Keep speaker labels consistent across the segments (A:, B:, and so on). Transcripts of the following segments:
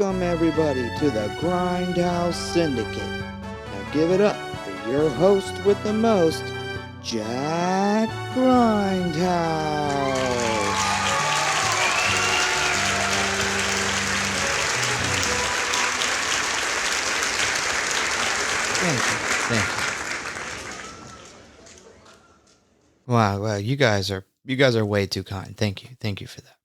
A: Welcome, everybody, to the Grindhouse Syndicate. Now give it up for your host with the most, Jack Grindhouse. Thank you. Wow, you guys are way too kind. Thank you for that.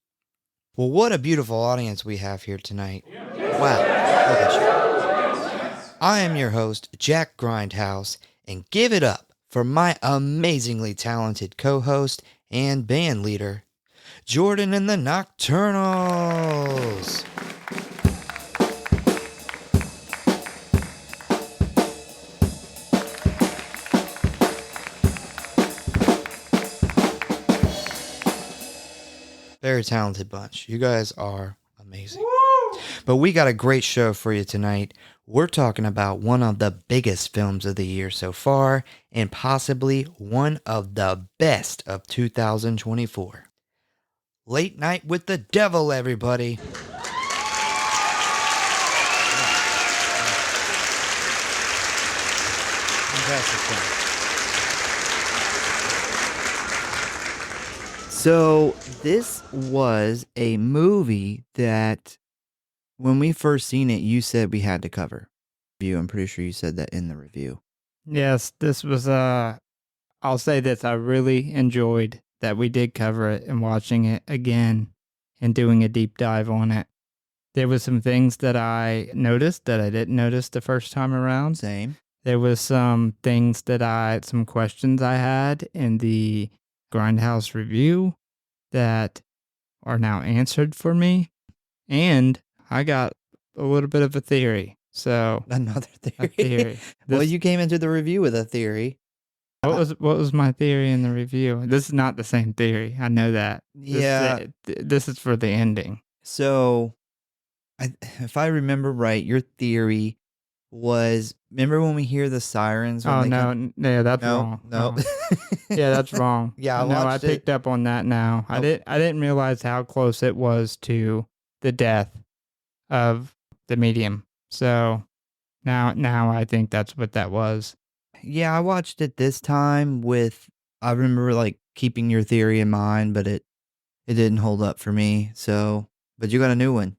A: Well, what a beautiful audience we have here tonight. Wow, look at you. I am your host, Jack Grindhouse, and give it up for my amazingly talented co-host and band leader, Jordan and the Nocturnals. Very talented bunch. You guys are amazing. Woo! But we got a great show for you tonight. We're talking about one of the biggest films of the year so far, and possibly one of the best of 2024. Late Night with the Devil, everybody. Fantastic film. So this was a movie that when we first seen it, you said we had to cover. I'm pretty sure you said that in the review.
B: Yes, this was, I'll say this, I really enjoyed that we did cover it and watching it again and doing a deep dive on it. There was some things that I noticed that I didn't notice the first time around.
A: Same.
B: There was some things some questions I had in the Grindhouse review that are now answered for me. And I got a little bit of a theory. So
A: Another theory.
B: a theory.
A: Well, you came into the review with a theory.
B: What was my theory in the review? This is not the same theory. I know that. This is for the ending.
A: So, if I remember right, your theory was, remember when we hear the sirens?
B: Oh, no, that's wrong.
A: No.
B: Yeah, that's wrong.
A: Yeah,
B: I picked up on that now.
A: Nope.
B: I didn't realize how close it was to the death of the medium. So now I think that's what that was.
A: Yeah, I watched it this time I remember like keeping your theory in mind, but it didn't hold up for me. So, but you got a new one.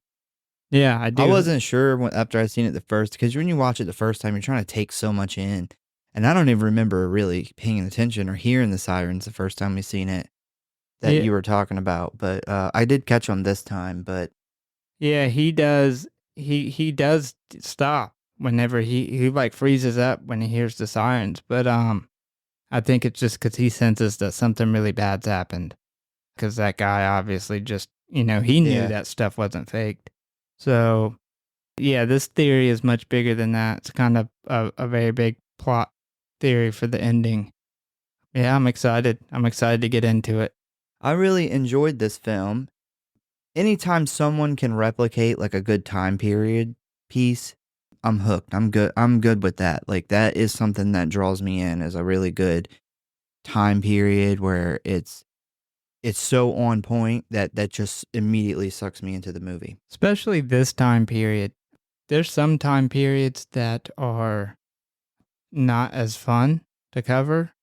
B: Yeah, I do.
A: I wasn't sure after I seen it the first, because when you watch it the first time, you're trying to take so much in. And I don't even remember really paying attention or hearing the sirens the first time we seen it that you were talking about. But I did catch them this time, but.
B: Yeah, he does. He does stop whenever he like freezes up when he hears the sirens. But I think it's just because he senses that something really bad's happened. Because that guy obviously just, he knew that stuff wasn't faked. So, yeah, this theory is much bigger than that. It's kind of a very big plot theory for the ending. Yeah, I'm excited. I'm excited to get into it.
A: I really enjoyed this film. Anytime someone can replicate like a good time period piece, I'm hooked. I'm good with that. Like that is something that draws me in as a really good time period where it's so on point that just immediately sucks me into the movie.
B: Especially this time period. There's some time periods that are not as fun to cover.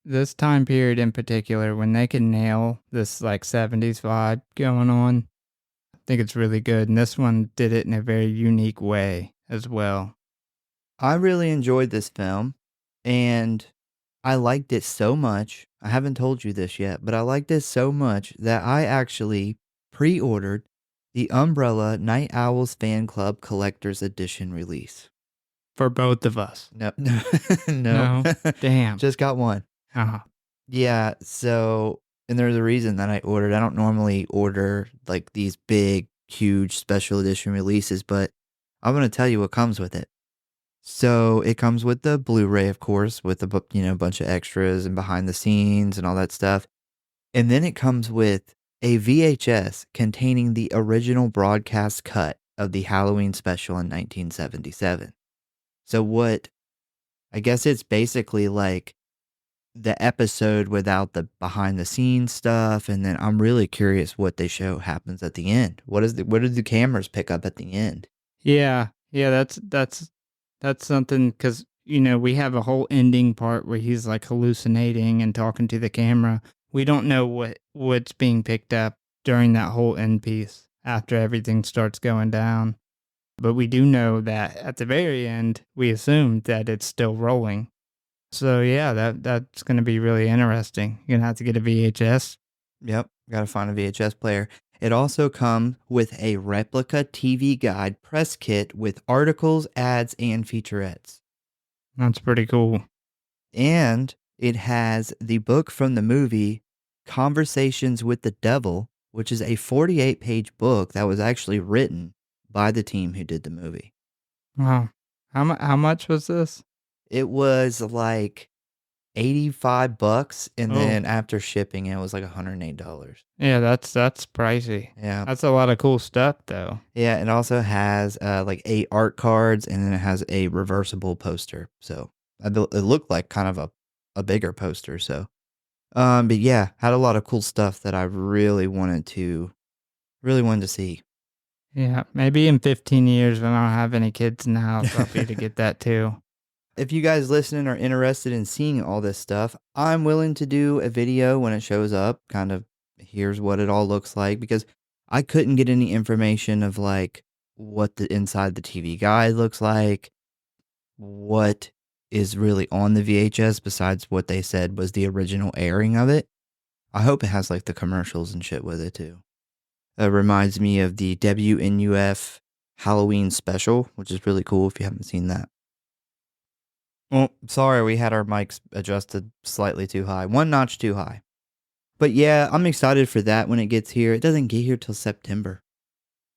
B: This time period in particular, when they can nail this like 70s vibe going on, I think it's really good. And this one did it in a very unique way as well.
A: I really enjoyed this film, and I liked it so much. I haven't told you this yet, but I liked it so much that I actually pre-ordered the Umbrella Night Owls Fan Club Collector's Edition release.
B: For both of us.
A: No. No.
B: Damn.
A: Just got one.
B: Uh-huh.
A: Yeah, so, and there's a reason that I ordered. I don't normally order like these big, huge special edition releases, but I'm going to tell you what comes with it. So it comes with the Blu-ray, of course, with a bunch of extras and behind the scenes and all that stuff. And then it comes with a VHS containing the original broadcast cut of the Halloween special in 1977. So I guess it's basically like the episode without the behind the scenes stuff, and then I'm really curious what they show happens at the end. What do the cameras pick up at the end?
B: Yeah, yeah, that's something because we have a whole ending part where he's like hallucinating and talking to the camera. We don't know what's being picked up during that whole end piece after everything starts going down. But we do know that at the very end, we assume that it's still rolling. So yeah, that's going to be really interesting. You're gonna have to get a VHS.
A: Yep, gotta find a VHS player. It also comes with a replica TV guide press kit with articles, ads, and featurettes.
B: That's pretty cool.
A: And it has the book from the movie Conversations with the Devil, which is a 48-page book that was actually written by the team who did the movie.
B: Wow, how much was this?
A: It was like $85, and
B: Oh,
A: then after shipping, it was like $108.
B: yeah, that's pricey.
A: Yeah.
B: That's a lot of cool stuff, though.
A: Yeah, it also has like 8 art cards, and then it has a reversible poster. So it looked like kind of a bigger poster. So, but yeah, had a lot of cool stuff that I really wanted to see.
B: Yeah, maybe in 15 years when I don't have any kids in the house, I'll be to get that too.
A: If you guys listening are interested in seeing all this stuff, I'm willing to do a video when it shows up. Kind of here's what it all looks like, because I couldn't get any information of like what the inside the TV guide looks like, what is really on the VHS besides what they said was the original airing of it. I hope it has like the commercials and shit with it too. It reminds me of the WNUF Halloween special, which is really cool if you haven't seen that. Well, sorry, we had our mics adjusted slightly too high, one notch too high. But yeah, I'm excited for that when it gets here. It doesn't get here till September.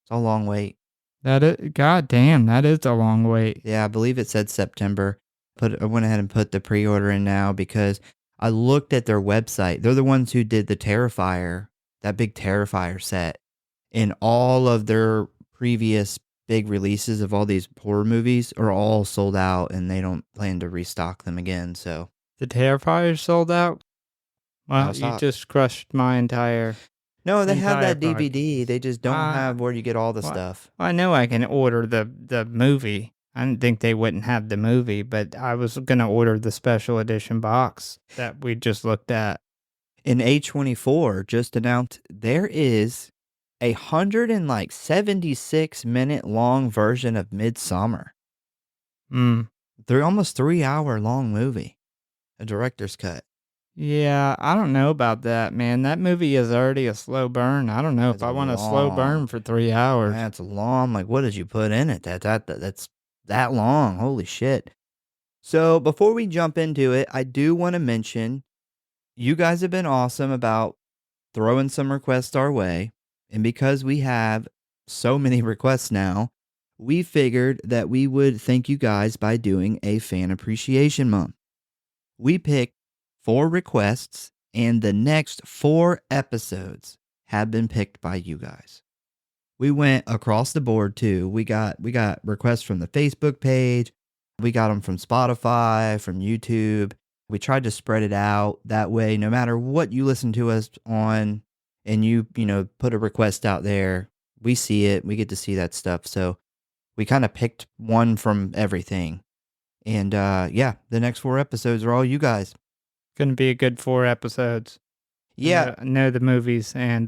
A: It's a long wait.
B: God damn, that is a long wait.
A: Yeah, I believe it said September. I went ahead and put the pre-order in now because I looked at their website. They're the ones who did the Terrifier, that big Terrifier set. And all of their previous big releases of all these horror movies are all sold out, and they don't plan to restock them again. So
B: The Terrifier sold out?
A: out
B: Well,
A: of
B: you
A: stock.
B: just crushed my entire
A: No, they have that
B: project.
A: DVD. They just don't
B: Uh,
A: have where you get all the
B: well,
A: stuff.
B: I know I can order the movie. I didn't think they wouldn't have the movie, but I was gonna order the special edition box that we just looked at.
A: In A24 just announced there is a 176-minute long version of Midsummer.
B: Mm.
A: They're almost 3-hour long movie, a director's cut.
B: Yeah, I don't know about that, man. That movie is already a slow burn. I don't know if
A: It's
B: I want a slow
A: long.
B: burn for 3 hours.
A: That's long. Like, what did you put in it? That's that long. Holy shit. So before we jump into it, I do want to mention you guys have been awesome about throwing some requests our way. And because we have so many requests now, we figured that we would thank you guys by doing a fan appreciation month. We picked 4 requests, and the next 4 episodes have been picked by you guys. We went across the board too. We got requests from the Facebook page. We got them from Spotify, from YouTube. We tried to spread it out that way. No matter what you listen to us on, and you put a request out there, we see it. We get to see that stuff. So we kind of picked one from everything. And yeah, the next 4 episodes are all you guys.
B: Gonna be a good 4 episodes.
A: Yeah.
B: I know the movies, and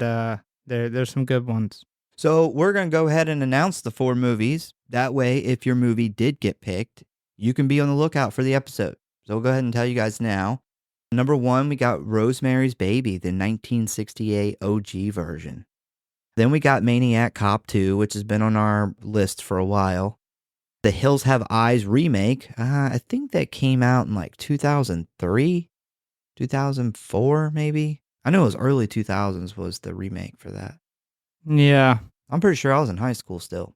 B: there's some good ones.
A: So we're going to go ahead and announce the 4 movies. That way, if your movie did get picked, you can be on the lookout for the episode. So we'll go ahead and tell you guys now. Number 1, we got Rosemary's Baby, the 1968 OG version. Then we got Maniac Cop 2, which has been on our list for a while. The Hills Have Eyes remake, I think that came out in like 2003, 2004 maybe. I know it was early 2000s was the remake for that.
B: Yeah.
A: I'm pretty sure I was in high school still.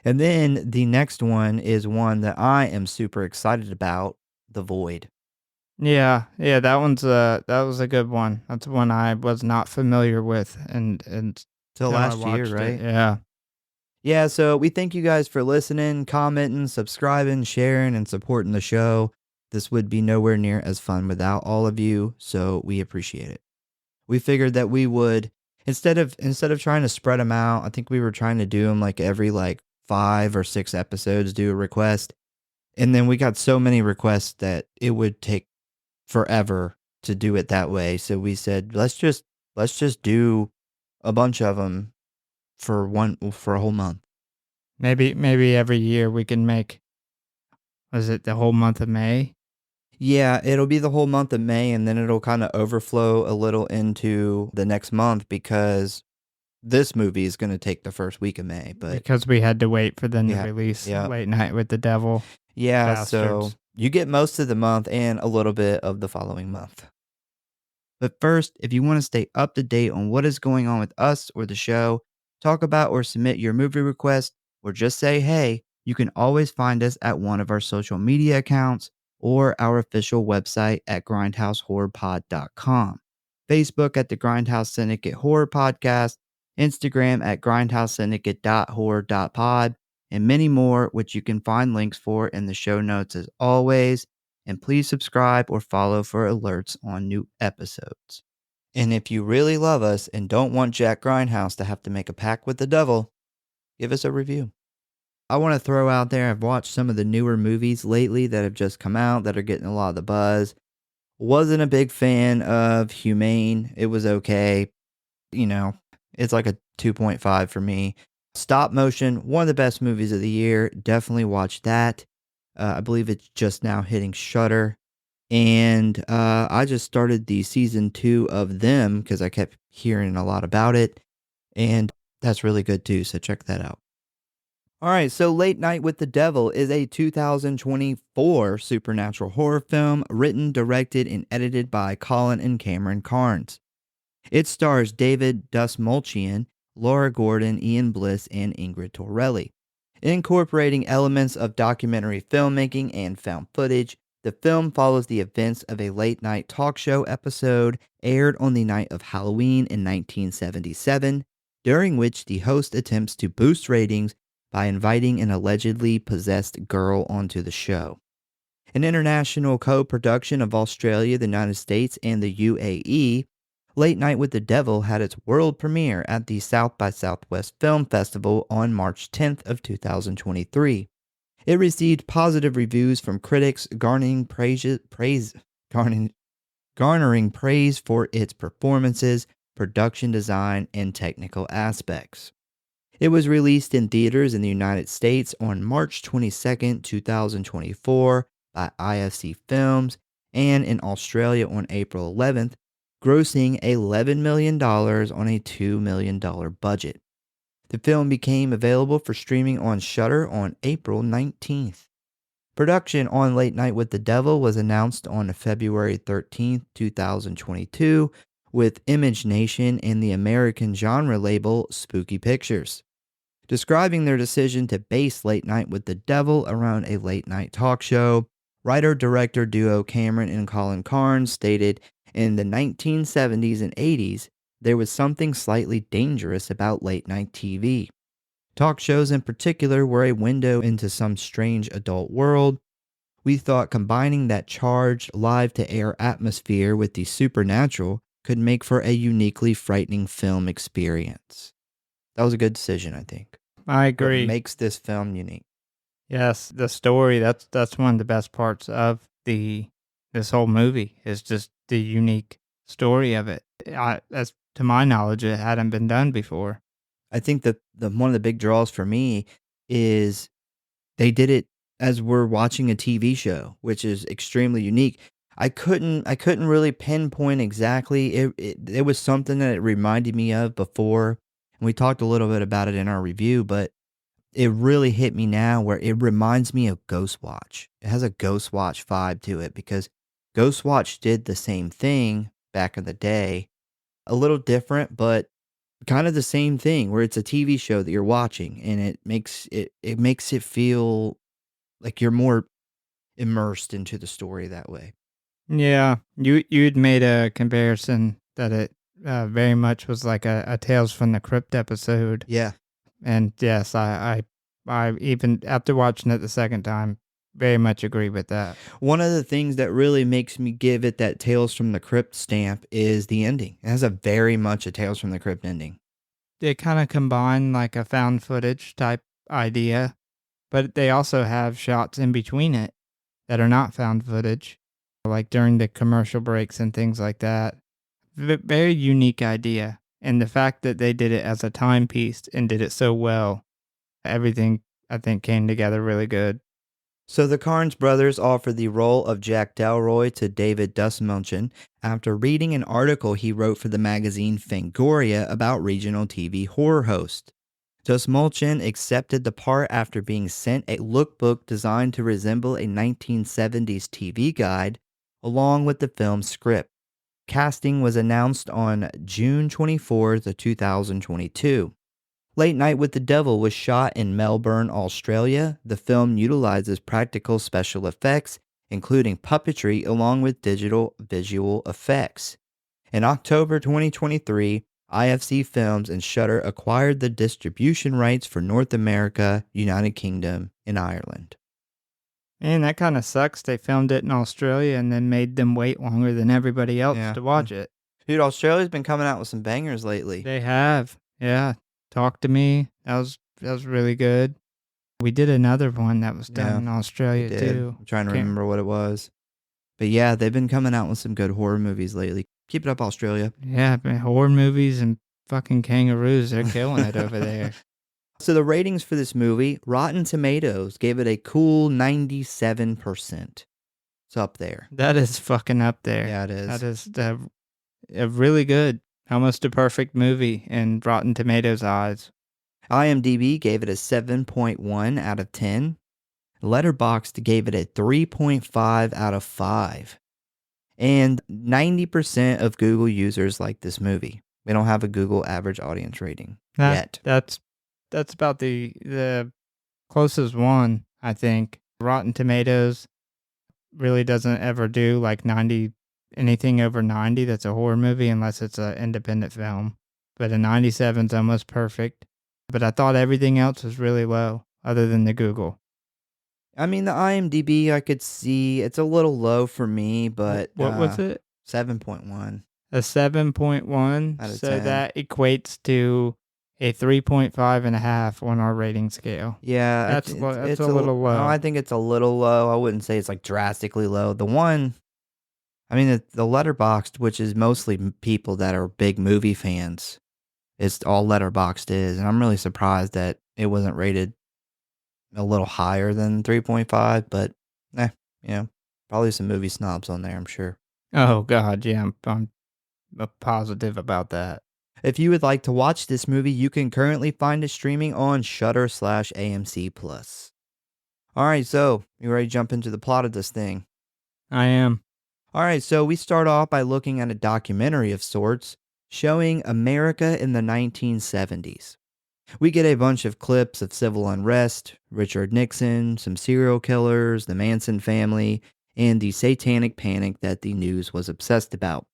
A: And then the next one is one that I am super excited about, The Void.
B: Yeah, that was a good one. That's one I was not familiar with, and
A: Till
B: till I
A: last year,
B: watched
A: right?
B: it. Yeah.
A: Yeah, so we thank you guys for listening, commenting, subscribing, sharing, and supporting the show. This would be nowhere near as fun without all of you, so we appreciate it. We figured that we would, instead of trying to spread them out, I think we were trying to do them like every 5 or 6 episodes, do a request. And then we got so many requests that it would take forever to do it that way. So we said, let's just do a bunch of them for a whole month.
B: Maybe every year we can make, was it the whole month of May?
A: Yeah, it'll be the whole month of May, and then it'll kind of overflow a little into the next month because this movie is going to take the first week of May. But
B: Because we had to wait for them to
A: yeah,
B: release
A: yeah,
B: Late Night with the Devil.
A: yeah.
B: Bastards.
A: So you get most of the month and a little bit of the following month. But first, if you want to stay up to date on what is going on with us or the show, talk about or submit your movie request, or just say hey, you can always find us at one of our social media accounts or our official website at Grindhouse.Horror.Pod.com, Facebook at the Grindhouse Syndicate Horror Podcast, Instagram at Grindhouse.Horror.Pod, and many more, which you can find links for in the show notes as always. And please subscribe or follow for alerts on new episodes. And if you really love us and don't want Jack Grindhouse to have to make a pact with the devil, give us a review. I want to throw out there, I've watched some of the newer movies lately that have just come out that are getting a lot of the buzz. Wasn't a big fan of Humane. It was okay. It's like a 2.5 for me. Stop Motion, one of the best movies of the year. Definitely watch that. I believe it's just now hitting Shudder. And I just started the season 2 of Them because I kept hearing a lot about it. And that's really good too, so check that out. All right, so Late Night with the Devil is a 2024 supernatural horror film written, directed, and edited by Colin and Cameron Carnes. It stars David Dastmalchian, Laura Gordon, Ian Bliss, and Ingrid Torelli. Incorporating elements of documentary filmmaking and found footage, the film follows the events of a late-night talk show episode aired on the night of Halloween in 1977, during which the host attempts to boost ratings by inviting an allegedly possessed girl onto the show. An international co-production of Australia, the United States, and the UAE, Late Night with the Devil had its world premiere at the South by Southwest Film Festival on March 10th of 2023. It received positive reviews from critics, garnering praise for its performances, production design, and technical aspects. It was released in theaters in the United States on March 22nd, 2024 by IFC Films, and in Australia on April 11th, grossing $11 million on a $2 million budget. The film became available for streaming on Shudder on April 19th. Production on Late Night with the Devil was announced on February 13th, 2022, with Image Nation and the American genre label Spooky Pictures. Describing their decision to base Late Night with the Devil around a late-night talk show, writer-director duo Cameron and Colin Carnes stated, in the 1970s and 80s, there was something slightly dangerous about late-night TV. Talk shows in particular were a window into some strange adult world. We thought combining that charged, live-to-air atmosphere with the supernatural could make for a uniquely frightening film experience. That was a good decision, I think.
B: I agree.
A: What makes this film unique.
B: Yes, the story, that's one of the best parts of this whole movie is just the unique story of it. As to my knowledge, it hadn't been done before.
A: I think that one of the big draws for me is they did it as we're watching a TV show, which is extremely unique. I couldn't really pinpoint exactly. It was something that it reminded me of before, and we talked a little bit about it in our review, but it really hit me now where it reminds me of Ghostwatch. It has a Ghostwatch vibe to it because Ghostwatch did the same thing back in the day. A little different, but kind of the same thing where it's a TV show that you're watching and it makes it feel like you're more immersed into the story that way.
B: Yeah, you'd made a comparison that it very much was like a Tales from the Crypt episode.
A: Yeah.
B: And yes, I even after watching it the second time, very much agree with that.
A: One of the things that really makes me give it that Tales from the Crypt stamp is the ending. It has a very much a Tales from the Crypt ending.
B: They kind of combine like a found footage type idea, but they also have shots in between it that are not found footage, like during the commercial breaks and things like that. Very unique idea. And the fact that they did it as a timepiece and did it so well, everything I think came together really good.
A: So the Carnes brothers offered the role of Jack Delroy to David Dastmalchian after reading an article he wrote for the magazine Fangoria about regional TV horror hosts. Dastmalchian accepted the part after being sent a lookbook designed to resemble a 1970s TV guide, along with the film's script. Casting was announced on June 24th of 2022. Late Night with the Devil was shot in Melbourne, Australia. The film utilizes practical special effects, including puppetry along with digital visual effects. In October 2023, IFC Films and Shudder acquired the distribution rights for North America, United Kingdom, and Ireland.
B: Man, that kind of sucks. They filmed it in Australia and then made them wait longer than everybody else
A: Yeah.
B: to watch it.
A: Dude, Australia's been coming out with some bangers lately.
B: They have. Yeah. Talk to Me. That was really good. We did another one that was done
A: Yeah,
B: in Australia too.
A: I'm trying to
B: Can't-
A: remember what it was. But yeah, they've been coming out with some good horror movies lately. Keep it up, Australia.
B: Yeah, man, horror movies and fucking kangaroos, they're killing it over there.
A: So the ratings for this movie, Rotten Tomatoes gave it a cool 97%. It's up there.
B: That is fucking up there.
A: Yeah, it is.
B: That is a really good, almost a perfect movie in Rotten Tomatoes' eyes.
A: IMDb gave it a 7.1 out of 10. Letterboxd gave it a 3.5 out of 5. And 90% of Google users like this movie. We don't have a Google average audience rating yet.
B: That's about the closest one, I think. Rotten Tomatoes really doesn't ever do like 90, anything over 90 that's a horror movie unless it's an independent film. But a 97 is almost perfect. But I thought everything else was really low other than the Google.
A: I mean, the IMDb, I could see it's a little low for me, but
B: What was it?
A: 7.1.
B: A 7.1.
A: Out of
B: So
A: 10.
B: that equates to a 3.5 on our rating scale.
A: Yeah,
B: That's a little low.
A: No, I think it's a little low. I wouldn't say it's like drastically low. The one, I mean, the Letterboxd, which is mostly people that are big movie fans, it's all Letterboxd is, and I'm really surprised that it wasn't rated a little higher than 3.5. But, probably some movie snobs on there, I'm sure.
B: Oh God, yeah, I'm positive about that.
A: If you would like to watch this movie, you can currently find it streaming on Shudder/AMC+. All right, so you ready to jump into the plot of this thing?
B: I am.
A: All right, so we start off by looking at a documentary of sorts showing America in the 1970s. We get a bunch of clips of civil unrest, Richard Nixon, some serial killers, the Manson family, and the satanic panic that the news was obsessed about.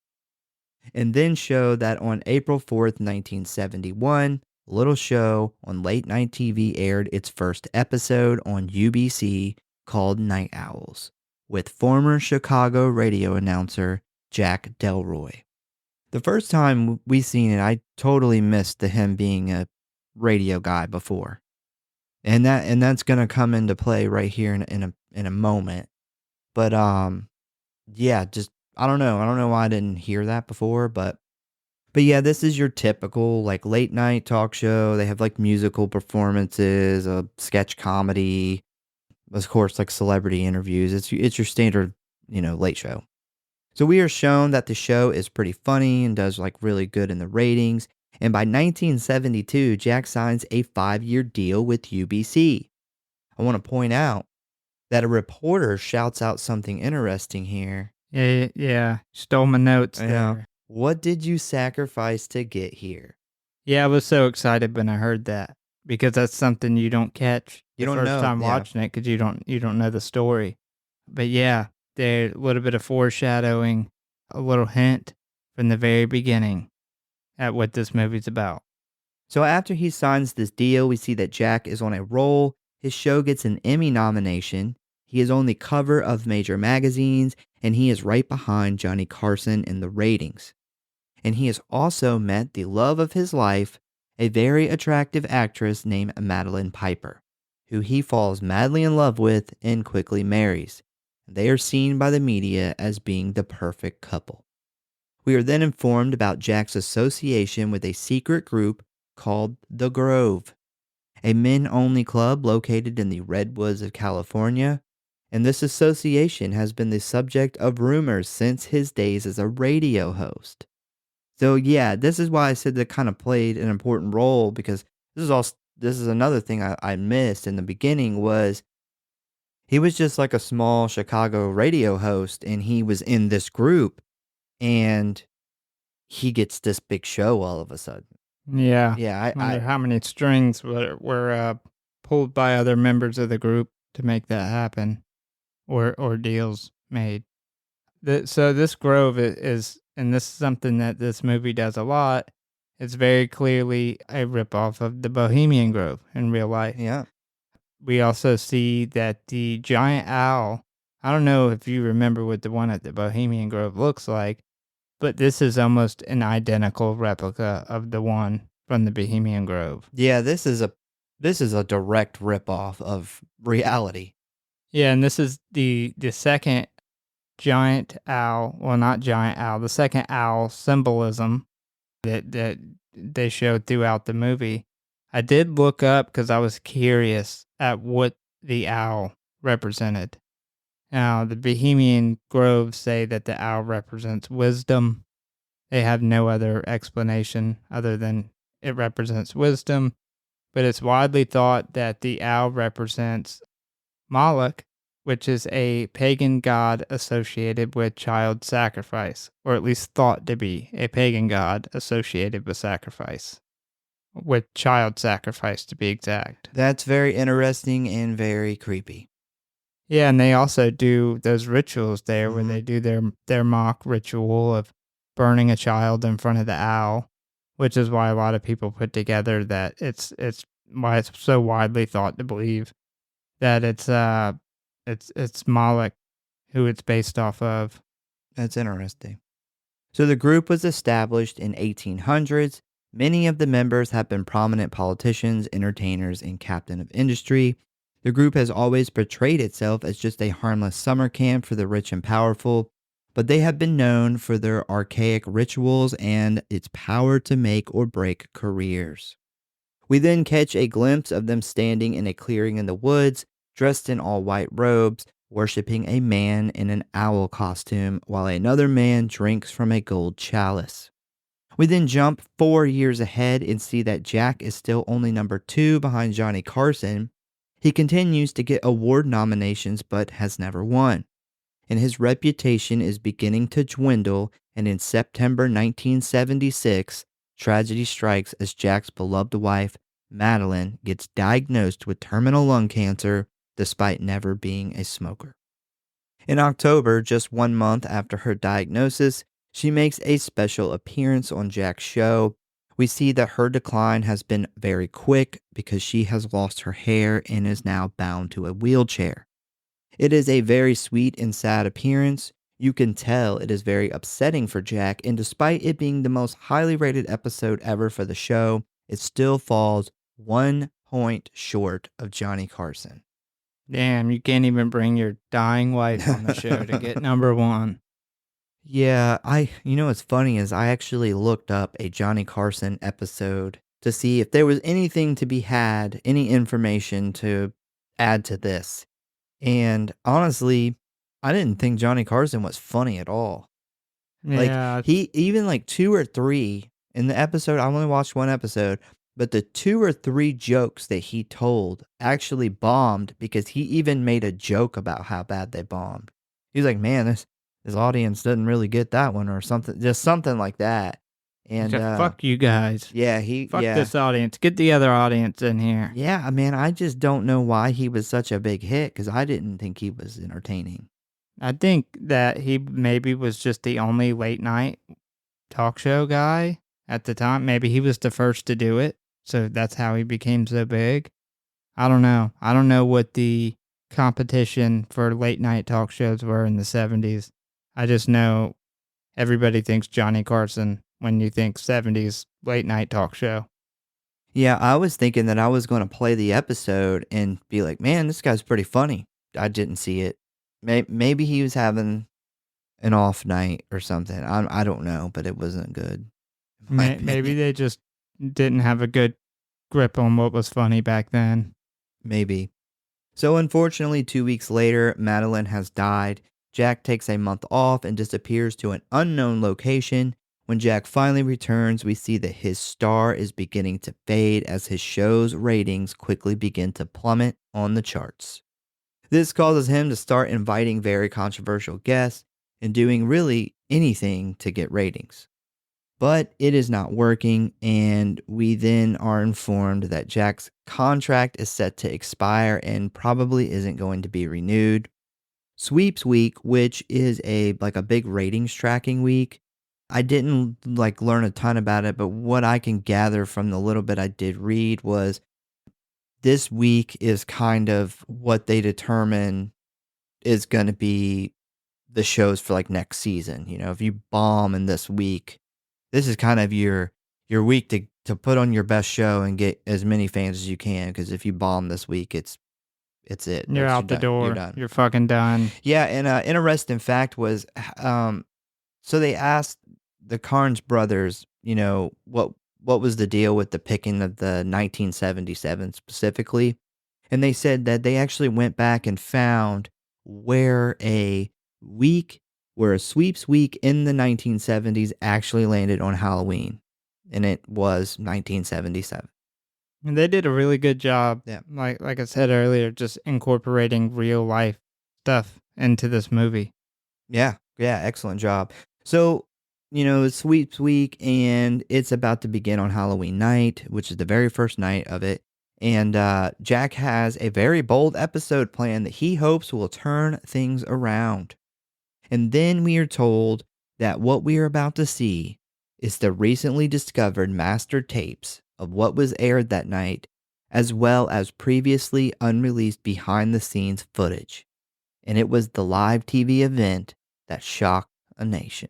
A: And then show that on April 4th, 1971, a little show on late night TV aired its first episode on UBC called Night Owls, with former Chicago radio announcer Jack Delroy. The first time we seen it, I totally missed him being a radio guy before. And that's gonna come into play right here in a moment. But yeah, just I don't know why I didn't hear that before, but yeah, this is your typical like late night talk show. They have like musical performances, a sketch comedy, of course, like celebrity interviews. It's your standard, late show. So we are shown that the show is pretty funny and does like really good in the ratings. And by 1972, Jack signs a 5-year deal with UBC. I want to point out that a reporter shouts out something interesting here.
B: Yeah. Stole my notes
A: Yeah.
B: there.
A: What did you sacrifice to get here?
B: Yeah, I was so excited when I heard that because that's something you don't catch
A: You
B: the
A: don't
B: first
A: know,
B: time
A: yeah.
B: watching it because you don't know the story. But yeah, there's a little bit of foreshadowing, a little hint from the very beginning at what this movie's about.
A: So after he signs this deal, we see that Jack is on a roll. His show gets an Emmy nomination. He is on the cover of major magazines, and he is right behind Johnny Carson in the ratings. And he has also met the love of his life, a very attractive actress named Madeline Piper, who he falls madly in love with and quickly marries. They are seen by the media as being the perfect couple. We are then informed about Jack's association with a secret group called The Grove, a men-only club located in the redwoods of California, and this association has been the subject of rumors since his days as a radio host. So yeah, this is why I said that kind of played an important role, because this is another thing I missed in the beginning. Was he was just like a small Chicago radio host, and he was in this group, and he gets this big show all of a sudden.
B: Yeah.
A: Yeah,
B: Wonder how many strings were pulled by other members of the group to make that happen, or deals made. So this grove is, and this is something that this movie does a lot. It's very clearly a ripoff of the Bohemian Grove in real life.
A: yeah.
B: We also see that the giant owl, I don't know if you remember what the one at the Bohemian Grove looks like, but this is almost an identical replica of the one from the Bohemian Grove.
A: Yeah, this is a direct ripoff of reality.
B: Yeah, and this is the second giant owl, well, not giant owl, the second owl symbolism that they showed throughout the movie. I did look up because I was curious at what the owl represented. Now, the Bohemian Grove say that the owl represents wisdom. They have no other explanation other than it represents wisdom, but it's widely thought that the owl represents Moloch, which is a pagan god associated with child sacrifice, or at least thought to be a pagan god associated with sacrifice, with child sacrifice to be exact.
A: That's very interesting and very creepy.
B: Yeah, and they also do those rituals there where
A: Mhm.
B: they do their mock ritual of burning a child in front of the owl, which is why a lot of people put together that it's why it's so widely thought to believe that it's Moloch who it's based off of.
A: That's interesting. So the group was established in 1800s. Many of the members have been prominent politicians, entertainers, and captain of industry. The group has always portrayed itself as just a harmless summer camp for the rich and powerful, but they have been known for their archaic rituals and its power to make or break careers. We then catch a glimpse of them standing in a clearing in the woods, dressed in all white robes, worshiping a man in an owl costume while another man drinks from a gold chalice. We then jump 4 years ahead and see that Jack is still only number 2 behind Johnny Carson. He continues to get award nominations but has never won. And his reputation is beginning to dwindle, and in September 1976, tragedy strikes as Jack's beloved wife, Madeline, gets diagnosed with terminal lung cancer despite never being a smoker. In October, just 1 month after her diagnosis, she makes a special appearance on Jack's show. We see that her decline has been very quick because she has lost her hair and is now bound to a wheelchair. It is a very sweet and sad appearance. You can tell it is very upsetting for Jack, and despite it being the most highly rated episode ever for the show, it still falls 1 point short of Johnny Carson.
B: Damn, you can't even bring your dying wife on the show to get number 1.
A: Yeah, you know what's funny is I actually looked up a Johnny Carson episode to see if there was anything to be had, any information to add to this. And honestly, I didn't think Johnny Carson was funny at all. Like,
B: Yeah,
A: he even like 2 or 3 in the episode, I only watched 1 episode, but the 2 or 3 jokes that he told actually bombed because he even made a joke about how bad they bombed. He's like, "Man, this audience doesn't really get that one," or something, just something like that. And
B: fuck you guys.
A: yeah,
B: Fuck this audience. Get the other audience in here.
A: yeah, man, I just don't know why he was such a big hit, because I didn't think he was entertaining.
B: I think that he maybe was just the only late night talk show guy at the time. Maybe he was the first to do it, so that's how he became so big. I don't know. I don't know what the competition for late night talk shows were in the 70s. I just know everybody thinks Johnny Carson when you think 70s late night talk show.
A: Yeah, I was thinking that I was gonna play the episode and be like, "Man, this guy's pretty funny." I didn't see it. Maybe he was having an off night or something. I don't know, but it wasn't good, in my
B: Maybe
A: opinion.
B: they just didn't have a good grip on what was funny back then.
A: Maybe. So unfortunately, 2 weeks later, Madeline has died. Jack takes a month off and disappears to an unknown location. When Jack finally returns, we see that his star is beginning to fade as his show's ratings quickly begin to plummet on the charts. This causes him to start inviting very controversial guests and doing really anything to get ratings. But it is not working, and we then are informed that Jack's contract is set to expire and probably isn't going to be renewed. Sweeps week, which is a big ratings tracking week. I didn't learn a ton about it, but what I can gather from the little bit I did read was this week is kind of what they determine is going to be the shows for next season. You know, if you bomb in this week, this is kind of your week to put on your best show and get as many fans as you can. Because if you bomb this week, it's it.
B: You're out the
A: Done. You're
B: door.
A: done.
B: You're fucking done.
A: Yeah, and interesting fact was, so they asked the Carnes brothers, what was the deal with the picking of the 1977 specifically, and they said that they actually went back and found where a where a sweeps week in the 1970s actually landed on Halloween, and it was 1977.
B: And they did a really good job,
A: Yeah.
B: like I said earlier, just incorporating real life stuff into this movie.
A: Yeah, excellent job. So, it's sweeps week and it's about to begin on Halloween night, which is the very first night of it. And Jack has a very bold episode plan that he hopes will turn things around. And then we are told that what we are about to see is the recently discovered master tapes of what was aired that night, as well as previously unreleased behind the scenes footage. And it was the live TV event that shocked a nation.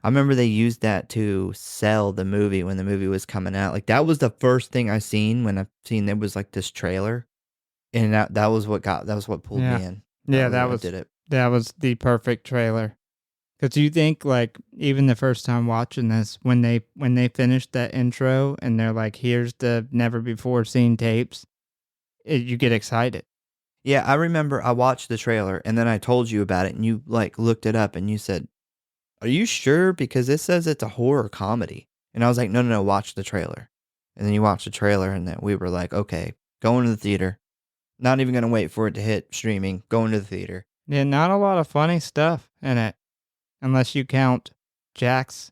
A: I remember they used that to sell the movie when the movie was coming out. That was the first thing I seen when I seen there was this trailer, and that was what pulled
B: Yeah.
A: me in.
B: Yeah,
A: That really did it.
B: that was the perfect trailer. Because you think even the first time watching this, when they finished that intro and they're like, "Here's the never before seen tapes," you get excited.
A: Yeah, I remember I watched the trailer and then I told you about it and you looked it up and you said, "Are you sure? Because it says it's a horror comedy." And I was like, "No, no, no, watch the trailer." And then you watched the trailer and then we were like, "Okay, going to the theater. Not even going to wait for it to hit streaming. Going to the theater."
B: Yeah, not a lot of funny stuff in it, unless you count Jack's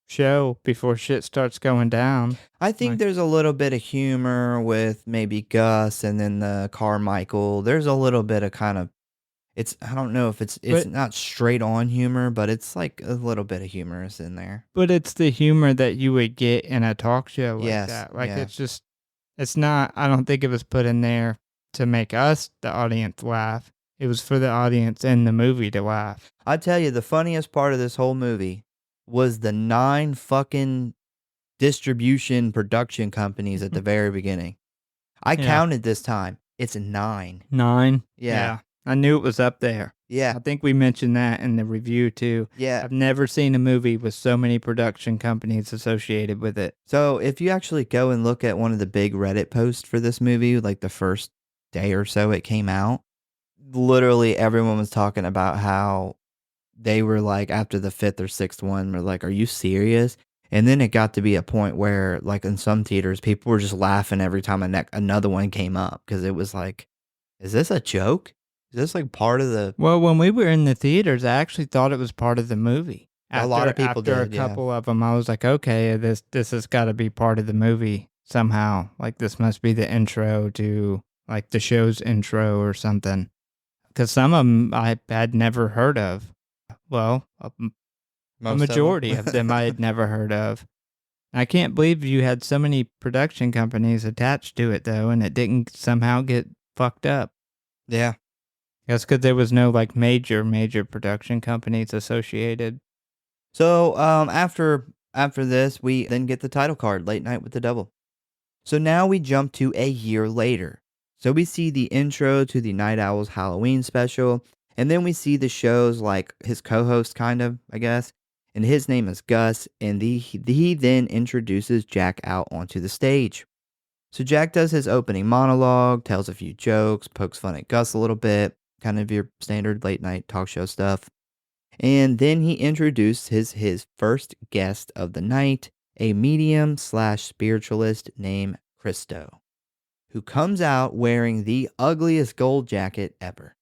B: show before shit starts going down.
A: I think there's a little bit of humor with maybe Gus and then the Carmichael. There's a little bit of kind of I don't know if it's
B: But
A: not straight on humor, but it's a little bit of humorous in there.
B: but it's the humor that you would get in a talk show like
A: Yes,
B: that.
A: yeah.
B: It's not. I don't think it was put in there to make us, the audience, laugh. It was for the audience in the movie to laugh.
A: I tell you, the funniest part of this whole movie was the 9 fucking distribution production companies at the very beginning. I
B: Yeah.
A: counted this time. It's 9.
B: 9.
A: Yeah.
B: I knew it was up there.
A: Yeah.
B: I think we mentioned that in the review too.
A: Yeah.
B: I've never seen a movie with so many production companies associated with it.
A: So if you actually go and look at one of the big Reddit posts for this movie, the first day or so it came out, literally everyone was talking about how they were after the 5th or 6th one, were like, "Are you serious?" And then it got to be a point where, in some theaters, people were just laughing every time another one came up because it was like, "Is this a joke? Is this part of the?"
B: Well, when we were in the theaters, I actually thought it was part of the movie.
A: A lot of people
B: after
A: did,
B: a
A: yeah.
B: couple of them, I was like, okay, this has got to be part of the movie somehow. This must be the intro to the show's intro or something. Because some of them I had never heard of. Well, a majority of them I had never heard of. I can't believe you had so many production companies attached to it though, and it didn't somehow get fucked up.
A: Yeah,
B: That's because there was no like major production companies associated.
A: So after this, we then get the title card, Late Night with the Devil. So now we jump to a year later. So we see the intro to the Night Owls Halloween special, and then we see the show's like his co-host kind of, I guess, and his name is Gus, and he then introduces Jack out onto the stage. So Jack does his opening monologue, tells a few jokes, pokes fun at Gus a little bit, kind of your standard late night talk show stuff. And then he introduced his first guest of the night, a medium slash spiritualist named Christo, who comes out wearing the ugliest gold jacket ever.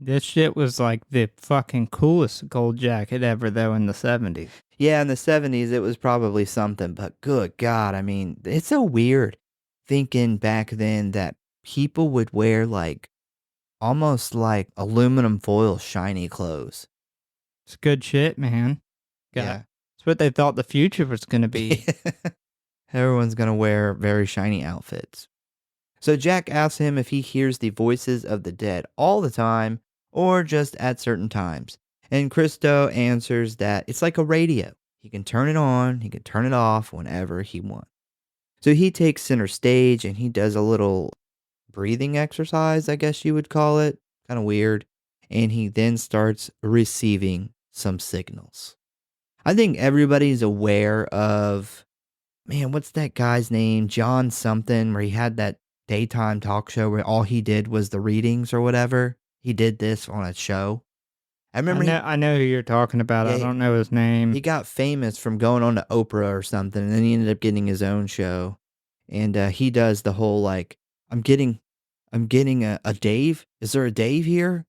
B: This shit was like the fucking coolest gold jacket ever, though, in the 70s.
A: Yeah, in the 70s, it was probably something, but good God, I mean, it's so weird thinking back then that people would wear like almost like aluminum foil shiny clothes.
B: It's good shit, man.
A: Yeah.
B: It's what they thought the future was going to be.
A: Everyone's going to wear very shiny outfits. So Jack asks him if he hears the voices of the dead all the time or just at certain times. And Christo answers that it's like a radio. He can turn it on, he can turn it off whenever he wants. So he takes center stage and he does a little breathing exercise, I guess you would call it. Kind of weird. And he then starts receiving some signals. I think everybody's aware of, man, what's that guy's name? John something, where he had that daytime talk show where all he did was the readings or whatever. He did this on a show. I remember
B: I know who you're talking about. I
A: Yeah,
B: don't know his name.
A: he got famous from going on to Oprah or something, and then he ended up getting his own show. And he does the whole like, I'm getting a Dave. Is there a Dave here?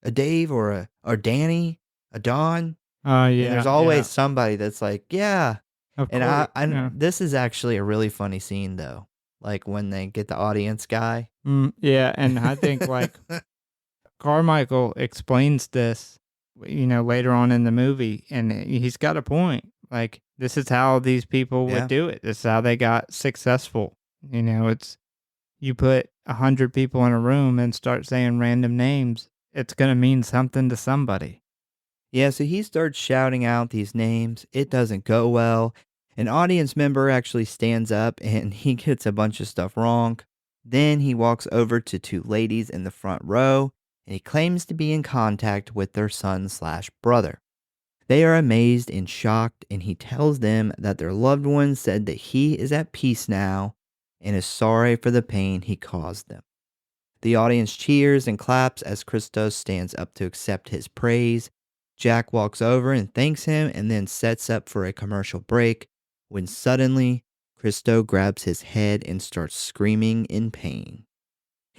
A: A Dave or Danny? A Don?
B: Oh,
A: And
B: yeah.
A: there's always somebody that's like, yeah.
B: Of
A: And
B: course.
A: I this is actually a really funny scene though. Like when they get the audience guy.
B: Yeah, and I think like Carmichael explains this, later on in the movie, and he's got a point. Like, this is how these people
A: Yeah.
B: would do it. This is how they got successful. It's you put 100 people in a room and start saying random names, it's gonna mean something to somebody.
A: Yeah, so he starts shouting out these names. It doesn't go well. An audience member actually stands up and he gets a bunch of stuff wrong. Then he walks over to two ladies in the front row and he claims to be in contact with their son/brother. They are amazed and shocked, and he tells them that their loved one said that he is at peace now and is sorry for the pain he caused them. The audience cheers and claps as Christos stands up to accept his praise. Jack walks over and thanks him and then sets up for a commercial break when suddenly Christo grabs his head and starts screaming in pain.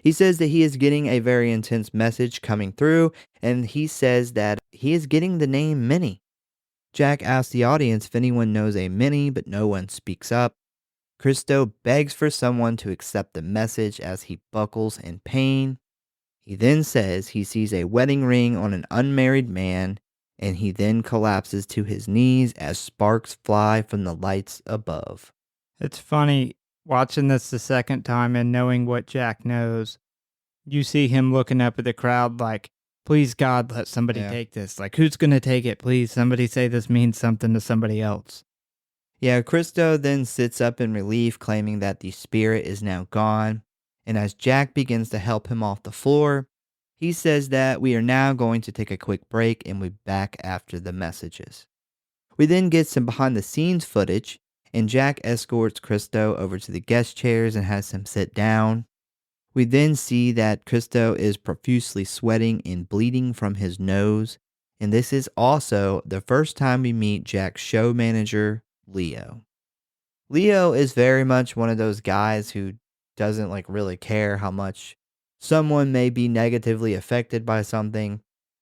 A: He says that he is getting a very intense message coming through, and he says that he is getting the name Minnie. Jack asks the audience if anyone knows a Minnie, but no one speaks up. Christo begs for someone to accept the message as he buckles in pain. He then says he sees a wedding ring on an unmarried man, and he then collapses to his knees as sparks fly from the lights above.
B: It's funny watching this the second time and knowing what Jack knows. You see him looking up at the crowd like, please God, let somebody take this. Like, who's going to take it? Please, somebody say this means something to somebody else.
A: Yeah, Christo then sits up in relief, claiming that the spirit is now gone. And as Jack begins to help him off the floor, he says that we are now going to take a quick break and we'll be back after the messages. We then get some behind the scenes footage, and Jack escorts Christo over to the guest chairs and has him sit down. We then see that Christo is profusely sweating and bleeding from his nose, and this is also the first time we meet Jack's show manager, Leo. Leo is very much one of those guys who doesn't really care how much someone may be negatively affected by something,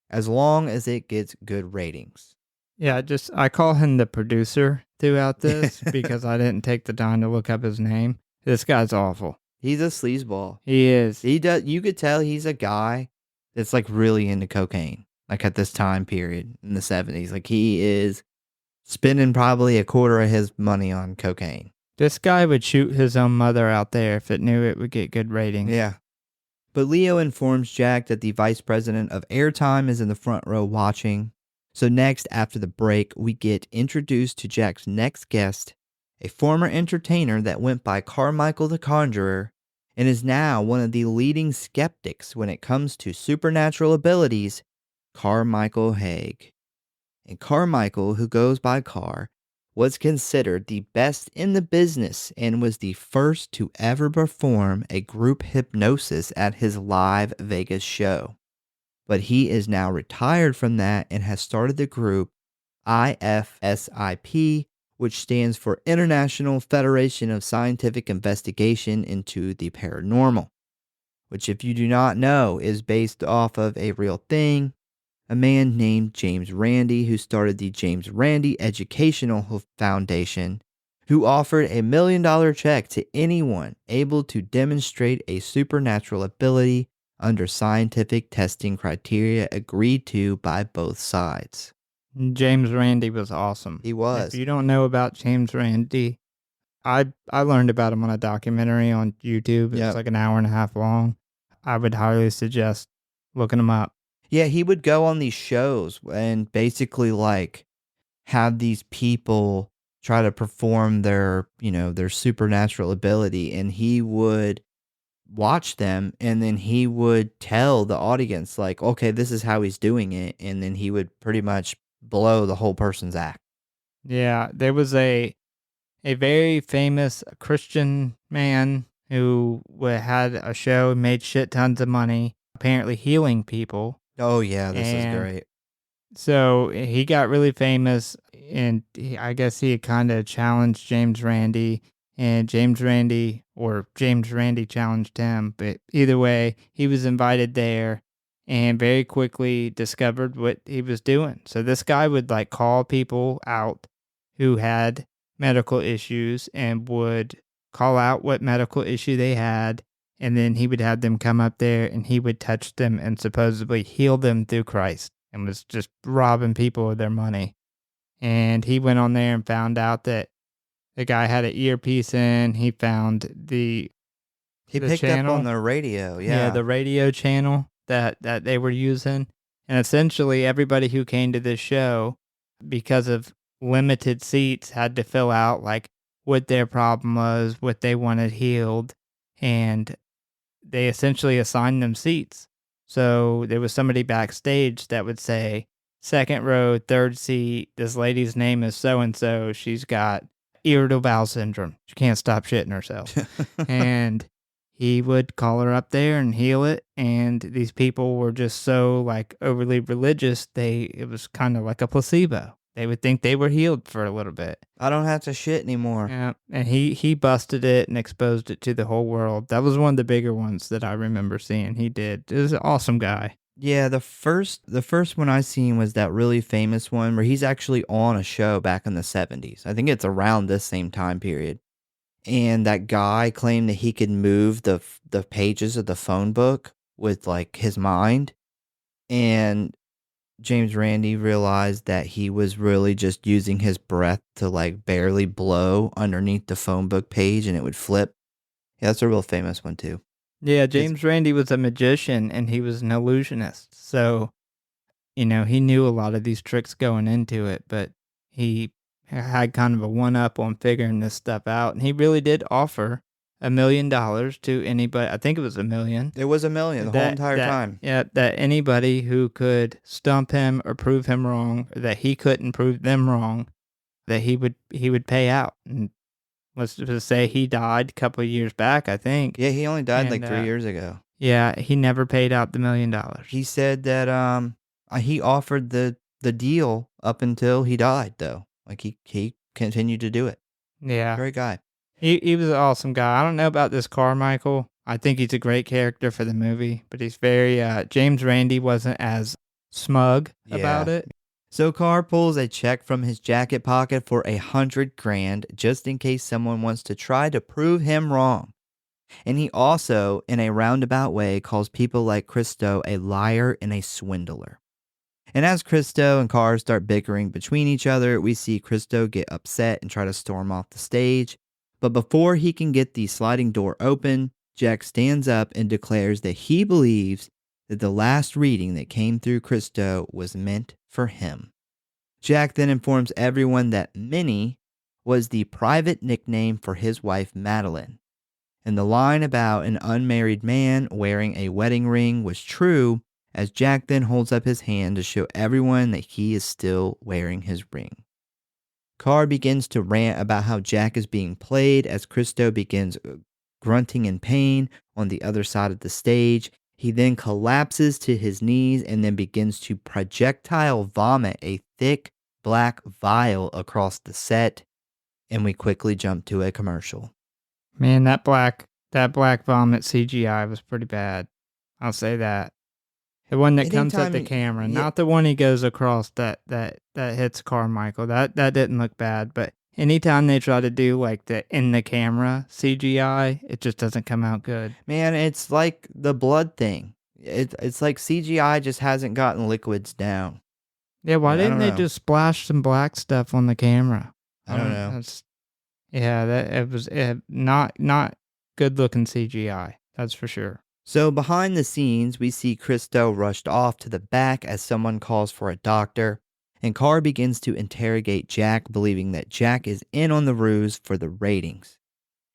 A: as long as it gets good ratings.
B: Yeah, I call him the producer throughout this because I didn't take the time to look up his name. This guy's awful.
A: He's a sleazeball.
B: He is.
A: You could tell he's a guy that's really into cocaine. Like at this time period in the 70s. Like he is spending probably a quarter of his money on cocaine.
B: This guy would shoot his own mother out there if it knew it would get good ratings.
A: Yeah. But Leo informs Jack that the vice president of airtime is in the front row watching. So next, after the break, we get introduced to Jack's next guest, a former entertainer that went by Carmichael the Conjurer and is now one of the leading skeptics when it comes to supernatural abilities, Carmichael Haig. And Carmichael, who goes by Car, was considered the best in the business and was the first to ever perform a group hypnosis at his live Vegas show. But he is now retired from that and has started the group IFSIP, which stands for International Federation of Scientific Investigation into the Paranormal, which, if you do not know, is based off of a real thing. A man named James Randi, who started the James Randi Educational Foundation, who offered $1 million check to anyone able to demonstrate a supernatural ability under scientific testing criteria agreed to by both sides.
B: James Randi was awesome.
A: He was.
B: If you don't know about James Randi, I learned about him on a documentary on YouTube. It's like an hour and a half long. I would highly suggest looking him up.
A: Yeah, he would go on these shows and basically like have these people try to perform their supernatural ability, and he would watch them, and then he would tell the audience like, okay, this is how he's doing it, and then he would pretty much blow the whole person's act.
B: Yeah, there was a very famous Christian man who had a show, made shit tons of money, apparently healing people.
A: Oh yeah, this is great.
B: So he got really famous, and I guess he had kind of challenged James Randi, and James Randi challenged him. But either way, he was invited there and very quickly discovered what he was doing. So this guy would like call people out who had medical issues and would call out what medical issue they had. And then he would have them come up there and he would touch them and supposedly heal them through Christ, and was just robbing people of their money. And he went on there and found out that the guy had an earpiece in. He found he
A: picked
B: channel,
A: up on the radio.
B: Yeah, the radio channel that they were using. And essentially everybody who came to this show, because of limited seats, had to fill out like what their problem was, what they wanted healed, and they essentially assigned them seats. So there was somebody backstage that would say, second row, third seat, this lady's name is so-and-so. She's got irritable bowel syndrome. She can't stop shitting herself. And he would call her up there and heal it. And these people were just so like overly religious, it was kind of like a placebo. They would think they were healed for a little bit.
A: I don't have to shit anymore.
B: Yeah, and he busted it and exposed it to the whole world. That was one of the bigger ones that I remember seeing. He did. He was an awesome guy.
A: Yeah, the first one I seen was that really famous one where he's actually on a show back in the 70s. I think it's around this same time period. And that guy claimed that he could move the pages of the phone book with like his mind. And James Randi realized that he was really just using his breath to like barely blow underneath the phone book page and it would flip. Yeah, that's a real famous one too.
B: Yeah, James Randi was a magician and he was an illusionist. So, he knew a lot of these tricks going into it, but he had kind of a one-up on figuring this stuff out. And he really did offer $1 million to anybody. I think it was $1 million.
A: It was $1 million the whole entire time.
B: Yeah, that anybody who could stump him or prove him wrong, or that he couldn't prove them wrong, that he would pay out. And let's just say he died a couple of years back, I think.
A: Yeah, he only died like 3 years ago.
B: Yeah, he never paid out the $1 million.
A: He said that he offered the deal up until he died, though. Like he continued to do it.
B: Yeah,
A: great guy.
B: He was an awesome guy. I don't know about this Carmichael. I think he's a great character for the movie, but he's very James Randi wasn't as smug about it.
A: So Carr pulls a check from his jacket pocket for $100,000 just in case someone wants to try to prove him wrong. And he also, in a roundabout way, calls people like Christo a liar and a swindler. And as Christo and Carr start bickering between each other, we see Christo get upset and try to storm off the stage. But before he can get the sliding door open, Jack stands up and declares that he believes that the last reading that came through Christo was meant for him. Jack then informs everyone that Minnie was the private nickname for his wife Madeline, and the line about an unmarried man wearing a wedding ring was true, as Jack then holds up his hand to show everyone that he is still wearing his ring. Carr begins to rant about how Jack is being played as Christo begins grunting in pain on the other side of the stage. He then collapses to his knees and then begins to projectile vomit a thick black vial across the set, and we quickly jump to a commercial.
B: Man, that black vomit CGI was pretty bad. I'll say that. The one that comes at the camera, not the one he goes across that hits Carmichael. That didn't look bad, but anytime they try to do like the in the camera CGI, it just doesn't come out good.
A: Man, it's like the blood thing. It's like CGI just hasn't gotten liquids down.
B: Yeah, why didn't they just splash some black stuff on the camera?
A: I don't know.
B: It was not good looking CGI. That's for sure.
A: So behind the scenes, we see Christo rushed off to the back as someone calls for a doctor, and Carr begins to interrogate Jack, believing that Jack is in on the ruse for the ratings.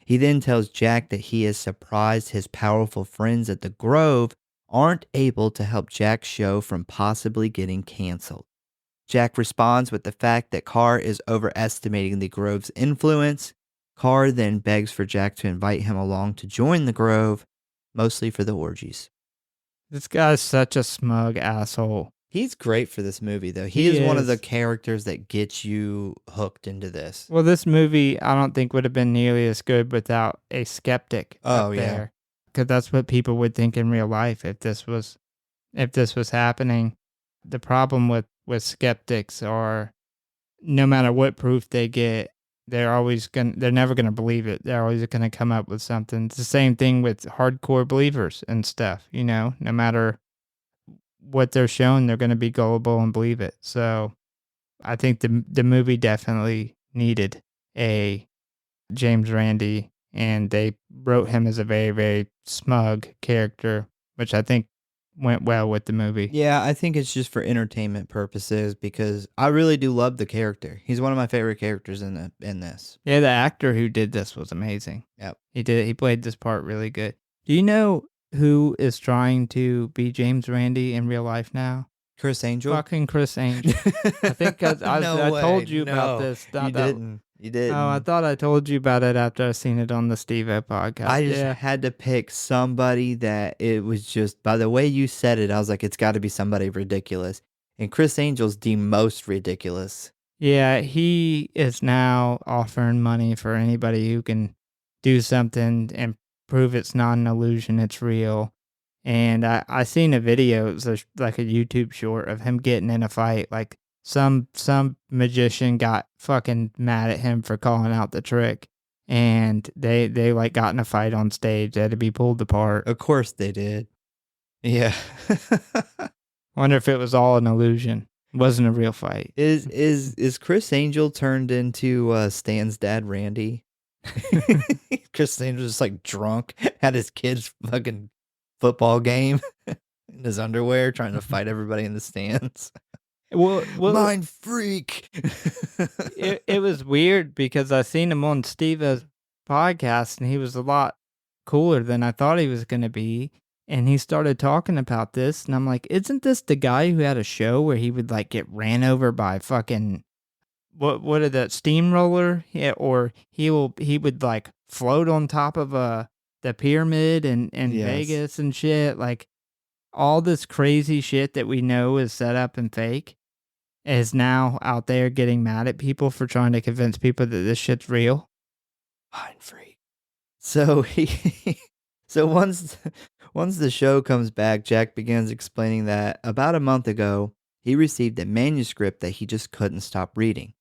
A: He then tells Jack that he is surprised his powerful friends at the Grove aren't able to help Jack's show from possibly getting canceled. Jack responds with the fact that Carr is overestimating the Grove's influence. Carr then begs for Jack to invite him along to join the Grove, mostly for the orgies.
B: This guy's such a smug asshole.
A: He's great for this movie, though. He is one of the characters that gets you hooked into this.
B: Well, this movie, I don't think would have been nearly as good without a skeptic up there. Because that's what people would think in real life if this was happening. The problem with skeptics are, no matter what proof they get, they're never gonna believe it. They're always gonna come up with something. It's the same thing with hardcore believers and stuff. No matter what they're shown, they're gonna be gullible and believe it. So, I think the movie definitely needed a James Randi, and they wrote him as a very, very smug character, which I think went well with the movie.
A: Yeah, I think it's just for entertainment purposes because I really do love the character. He's one of my favorite characters in this.
B: Yeah, the actor who did this was amazing.
A: Yep.
B: He played this part really good. Do you know who is trying to be James Randi in real life now?
A: Chris Angel?
B: Fucking Chris Angel. I think I told you about this.
A: You didn't. You didn't.
B: Oh, I thought I told you about it after I seen it on the Steve-O podcast.
A: I just had to pick somebody that it was just, by the way you said it, I was like, it's got to be somebody ridiculous. And Chris Angel's the most ridiculous.
B: Yeah, he is now offering money for anybody who can do something and prove it's not an illusion, it's real. And I seen a video, it was like a YouTube short of him getting in a fight, like some magician got fucking mad at him for calling out the trick, and they like got in a fight on stage. They had to be pulled apart.
A: Of course they did. Yeah.
B: Wonder if it was all an illusion. It wasn't a real fight.
A: Is Chris Angel turned into Stan's dad, Randy? Chris Angel's just like drunk at his kid's fucking football game in his underwear, trying to fight everybody in the stands.
B: Well,
A: Mind freak.
B: it was weird because I seen him on Steve-O's podcast, and he was a lot cooler than I thought he was going to be. And he started talking about this, and I'm like, isn't this the guy who had a show where he would like get ran over by fucking what are the steamroller? Yeah, or he would like float on top of the pyramid in
A: Yes.
B: Vegas and shit. Like all this crazy shit that we know is set up and fake is now out there getting mad at people for trying to convince people that this shit's real.
A: Mind freak. So so once the show comes back, Jack begins explaining that about a month ago, he received a manuscript that he just couldn't stop reading.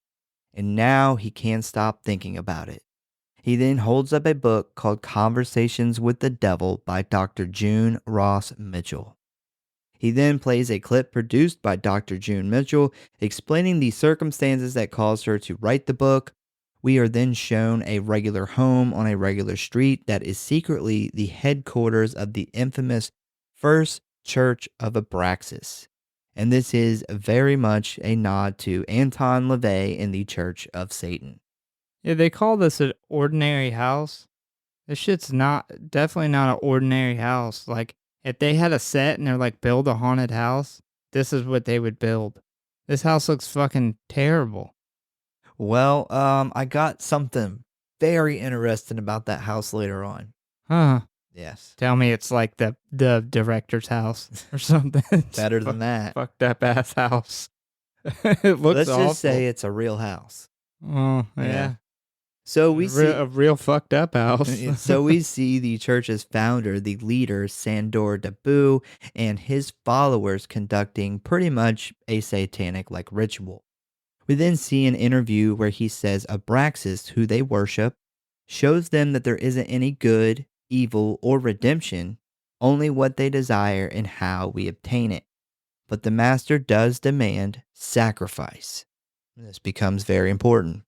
A: And now he can't stop thinking about it. He then holds up a book called Conversations with the Devil by Dr. June Ross Mitchell. He then plays a clip produced by Dr. June Mitchell explaining the circumstances that caused her to write the book, We are then shown a regular home on a regular street that is secretly the headquarters of the infamous First Church of Abraxas. And this is very much a nod to Anton LaVey in the Church of Satan.
B: Yeah, they call this an ordinary house. This shit's not definitely not an ordinary house. Like, if they had a set and they're like, build a haunted house, this is what they would build. This house looks fucking terrible.
A: Well, I got something very interesting about that house later on.
B: Huh.
A: Yes.
B: Tell me it's like the director's house or something.
A: Better than that.
B: Fucked up ass house. It looks
A: Let's
B: awful.
A: just say it's a real house.
B: Oh, yeah.
A: So we see
B: A real fucked up house.
A: so we see the church's founder, the leader, Sandor Dabu, and his followers conducting pretty much a satanic like ritual. We then see an interview where he says Abraxas, who they worship, shows them that there isn't any good, evil, or redemption, only what they desire and how we obtain it. But the master does demand sacrifice. This becomes very important.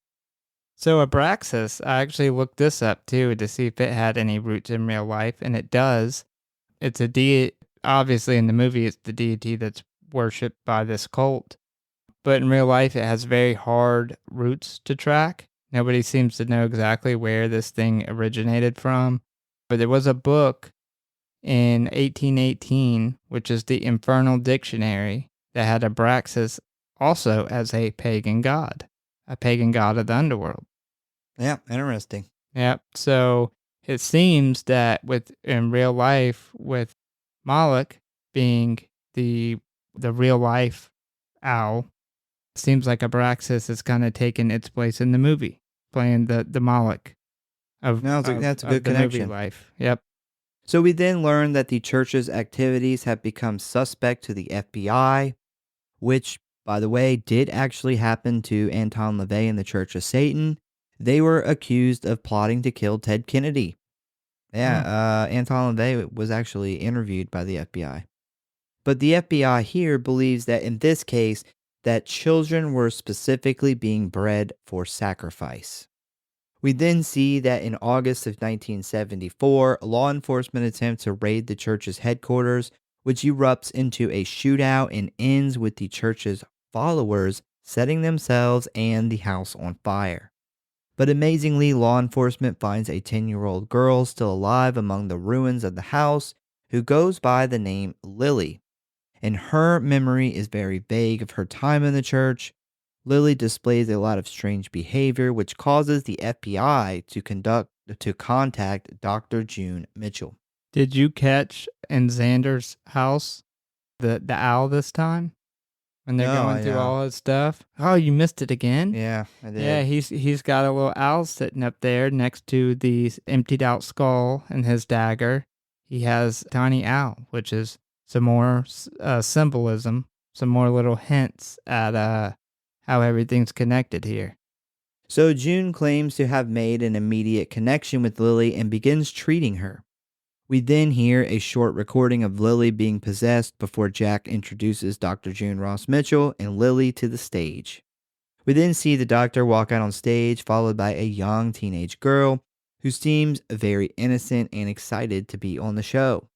B: So Abraxas, I actually looked this up too to see if it had any roots in real life, and it does. It's a deity. Obviously, in the movie, it's the deity that's worshipped by this cult. But in real life, it has very hard roots to track. Nobody seems to know exactly where this thing originated from. But there was a book in 1818, which is the Infernal Dictionary, that had Abraxas also as a pagan god of the underworld.
A: Yeah, interesting.
B: Yep. So it seems that in real life, with Moloch being the real life owl, seems like Abraxas has kind of taken its place in the movie, playing the Moloch
A: That's a good
B: the movie
A: connection.
B: life. Yep.
A: So we then learn that the church's activities have become suspect to the FBI, which, by the way, did actually happen to Anton LaVey and the Church of Satan. They were accused of plotting to kill Ted Kennedy. Yeah, Anton LaVey was actually interviewed by the FBI. But the FBI here believes that in this case, that children were specifically being bred for sacrifice. We then see that in August of 1974, law enforcement attempts to raid the church's headquarters, which erupts into a shootout and ends with the church's followers setting themselves and the house on fire. But amazingly, law enforcement finds a 10-year-old girl still alive among the ruins of the house who goes by the name Lily. And her memory is very vague of her time in the church. Lily displays a lot of strange behavior, which causes the FBI to contact Dr. June Mitchell.
B: Did you catch in Xander's house the owl this time when they're going through all his stuff? Oh, you missed it again?
A: Yeah, I did.
B: Yeah, he's got a little owl sitting up there next to the emptied out skull and his dagger. He has a tiny owl, which is some more symbolism, some more little hints at how everything's connected here.
A: So June claims to have made an immediate connection with Lily and begins treating her. We then hear a short recording of Lily being possessed before Jack introduces Dr. June Ross Mitchell and Lily to the stage. We then see the doctor walk out on stage, followed by a young teenage girl who seems very innocent and excited to be on the show.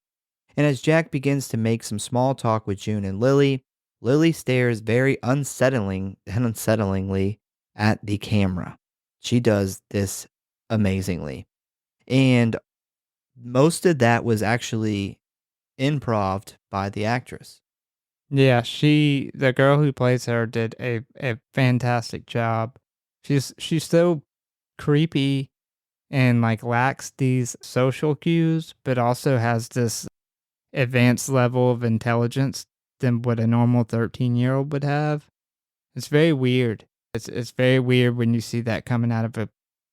A: And as Jack begins to make some small talk with June and Lily, Lily stares very unsettlingly at the camera. She does this amazingly. And most of that was actually improv by the actress.
B: Yeah, the girl who plays her did a fantastic job. She's so creepy and like lacks these social cues, but also has this advanced level of intelligence than what a normal 13-year-old would have. It's very weird. It's very weird when you see that coming out of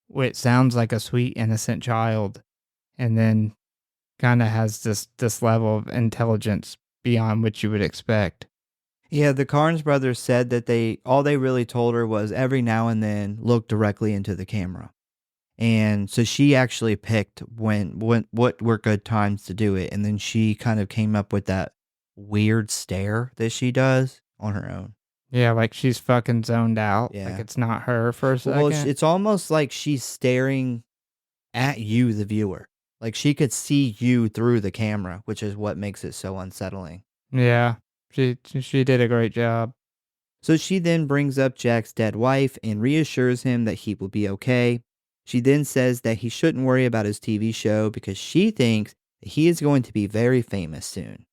B: what sounds like a sweet, innocent child, and then kind of has this level of intelligence beyond what you would expect.
A: Yeah, the Carnes brothers said that all they really told her was every now and then look directly into the camera. And so she actually picked what were good times to do it, and then she kind of came up with that weird stare that she does on her own.
B: Yeah, like she's fucking zoned out. Like
A: Yeah.
B: it's not her for a
A: Well,
B: second.
A: it's almost like she's staring at you, the viewer. Like she could see you through the camera, which is what makes it so unsettling.
B: Yeah. She did a great job.
A: So she then brings up Jack's dead wife and reassures him that he will be okay. She then says that he shouldn't worry about his TV show because she thinks that he is going to be very famous soon.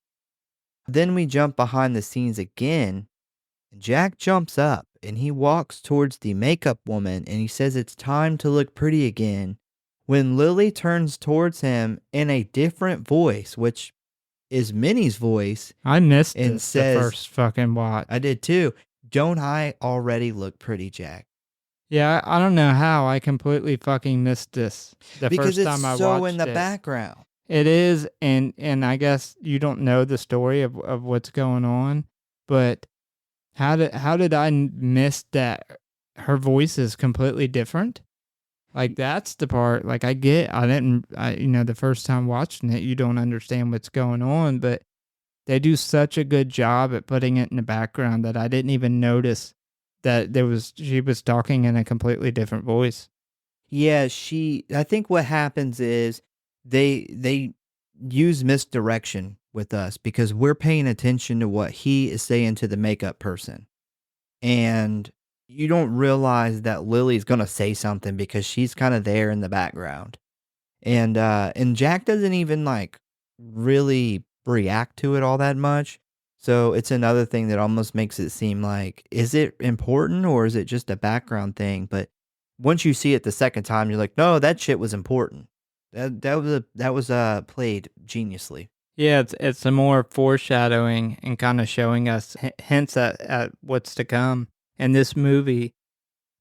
A: Then we jump behind the scenes again. Jack jumps up and he walks towards the makeup woman and he says it's time to look pretty again. When Lily turns towards him in a different voice, which is Minnie's voice,
B: I missed
A: and
B: this the
A: says,
B: first fucking watch.
A: I did too, don't I already look pretty, Jack?
B: Yeah, I don't know how I completely fucking missed this the
A: Because
B: first
A: it's
B: time I
A: so
B: watched
A: in the
B: it.
A: background.
B: It is, and I guess you don't know the story of what's going on, but how did I miss that her voice is completely different? Like that's the part. Like I didn't, the first time watching it, you don't understand what's going on, but they do such a good job at putting it in the background that I didn't even notice that she was talking in a completely different voice.
A: Yeah, I think what happens is they use misdirection with us because we're paying attention to what he is saying to the makeup person. And you don't realize that Lily's going to say something because she's kind of there in the background. And Jack doesn't even like really react to it all that much. So it's another thing that almost makes it seem like, is it important or is it just a background thing? But once you see it the second time, you're like, no, that shit was important. That was played geniusly.
B: Yeah, it's a more foreshadowing and kind of showing us hints at what's to come. And this movie,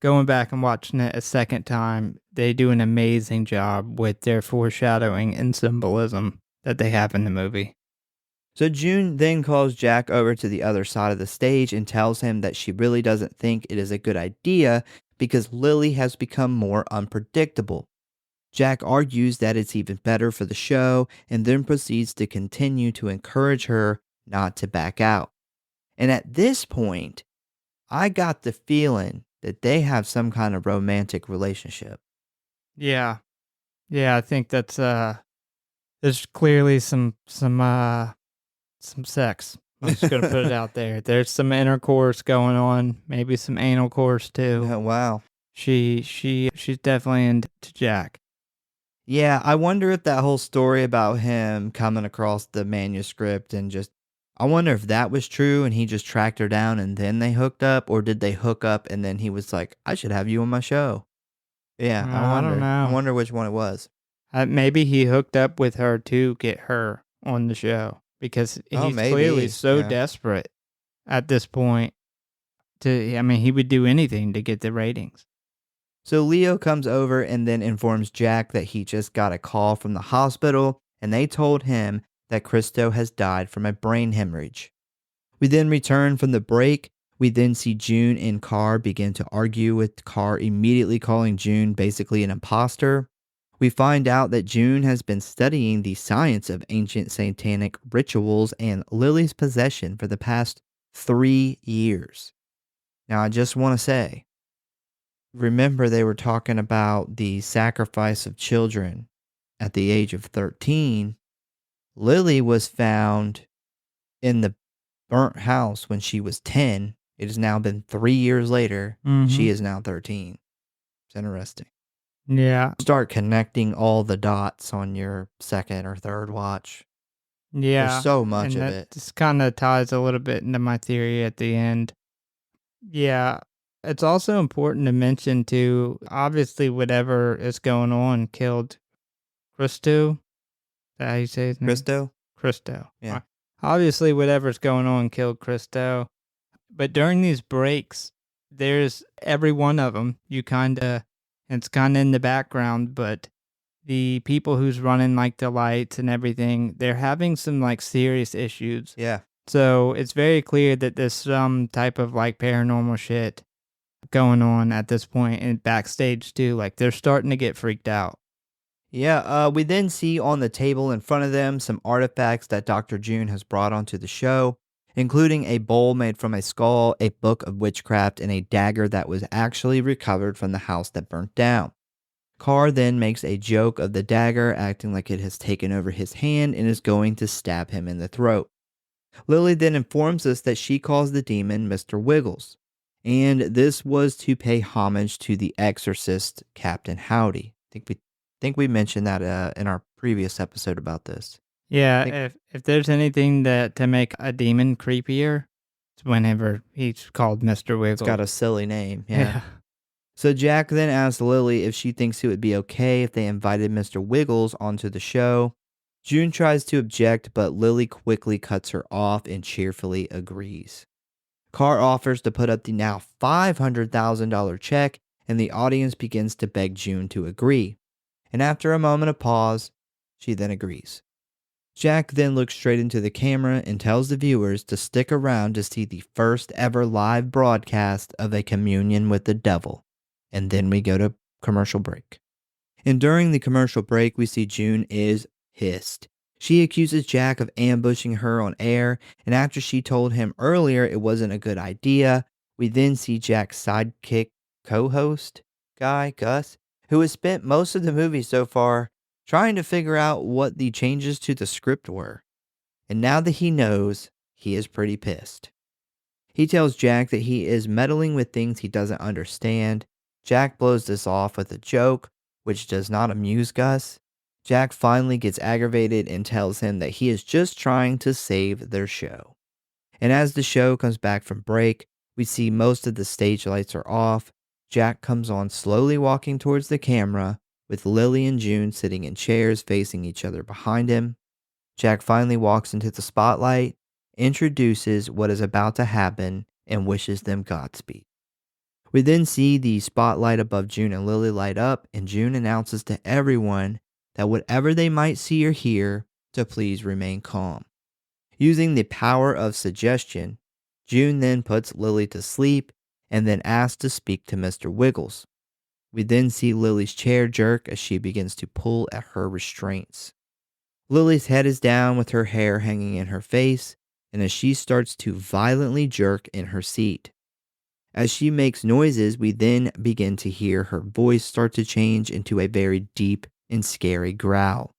B: going back and watching it a second time, they do an amazing job with their foreshadowing and symbolism that they have in the movie.
A: So June then calls Jack over to the other side of the stage and tells him that she really doesn't think it is a good idea because Lily has become more unpredictable. Jack argues that it's even better for the show and then proceeds to continue to encourage her not to back out. And at this point, I got the feeling that they have some kind of romantic relationship.
B: Yeah. Yeah, I think that's there's clearly some sex. I'm just gonna put it out there. There's some intercourse going on, maybe some anal course too.
A: Oh, wow.
B: She's definitely into Jack.
A: Yeah, I wonder if that whole story about him coming across the manuscript and just, I wonder if that was true and he just tracked her down and then they hooked up, or did they hook up and then he was like, I should have you on my show. Yeah, I
B: I don't
A: wonder. I
B: know.
A: wonder which one it was.
B: Maybe he hooked up with her to get her on the show because
A: Oh,
B: he's clearly
A: maybe.
B: so
A: Yeah.
B: desperate at this point. I mean, he would do anything to get the ratings.
A: So Leo comes over and then informs Jack that he just got a call from the hospital and they told him that Christo has died from a brain hemorrhage. We then return from the break. We then see June and Carr begin to argue, with Carr immediately calling June basically an imposter. We find out that June has been studying the science of ancient satanic rituals and Lily's possession for the past 3 years. Now, I just want to say, remember they were talking about the sacrifice of children at the age of 13. Lily was found in the burnt house when she was 10. It has now been 3 years later. She is now 13. It's interesting.
B: Yeah.
A: Start connecting all the dots on your second or third watch.
B: Yeah.
A: There's so much
B: and
A: of
B: that
A: it.
B: just kind of ties a little bit into my theory at the end. Yeah. It's also important to mention too, obviously whatever is going on killed Christo. Is that how you say his name?
A: Christo?
B: Christo.
A: Yeah.
B: Obviously whatever's going on killed Christo. But during these breaks, there's every one of them. It's kind of in the background, but the people who's running like the lights and everything, they're having some like serious issues.
A: Yeah.
B: So it's very clear that there's some type of like paranormal shit going on at this point and backstage too. Like they're starting to get freaked out.
A: Yeah, we then see on the table in front of them some artifacts that Dr. June has brought onto the show. including a bowl made from a skull, a book of witchcraft, and a dagger that was actually recovered from the house that burnt down. Carr then makes a joke of the dagger, acting like it has taken over his hand and is going to stab him in the throat. Lily then informs us that she calls the demon Mr. Wiggles, and this was to pay homage to the exorcist Captain Howdy. I think we mentioned that in our previous episode about this.
B: Yeah,
A: Think
B: if there's anything that to make a demon creepier, it's whenever he's called Mr.
A: it's got
B: Wiggles.
A: a silly name, yeah.
B: Yeah.
A: So Jack then asks Lily if she thinks it would be okay if they invited Mr. Wiggles onto the show. June tries to object, but Lily quickly cuts her off and cheerfully agrees. Carr offers to put up the now $500,000 check, and the audience begins to beg June to agree. And after a moment of pause, she then agrees. Jack then looks straight into the camera and tells the viewers to stick around to see the first ever live broadcast of a communion with the devil. And then we go to commercial break. And during the commercial break, we see June is pissed. She accuses Jack of ambushing her on air, and after she told him earlier it wasn't a good idea, we then see Jack's sidekick co-host guy, Gus, who has spent most of the movie so far trying to figure out what the changes to the script were. And now that he knows, he is pretty pissed. He tells Jack that he is meddling with things he doesn't understand. Jack blows this off with a joke, which does not amuse Gus. Jack finally gets aggravated and tells him that he is just trying to save their show. And as the show comes back from break, we see most of the stage lights are off. Jack comes on slowly walking towards the camera, with Lily and June sitting in chairs facing each other behind him. Jack finally walks into the spotlight, introduces what is about to happen, and wishes them Godspeed. We then see the spotlight above June and Lily light up, and June announces to everyone that whatever they might see or hear, to please remain calm. Using the power of suggestion, June then puts Lily to sleep and then asks to speak to Mr. Wiggles. We then see Lily's chair jerk as she begins to pull at her restraints. Lily's head is down with her hair hanging in her face, and as she starts to violently jerk in her seat. As she makes noises, we then begin to hear her voice start to change into a very deep and scary growl.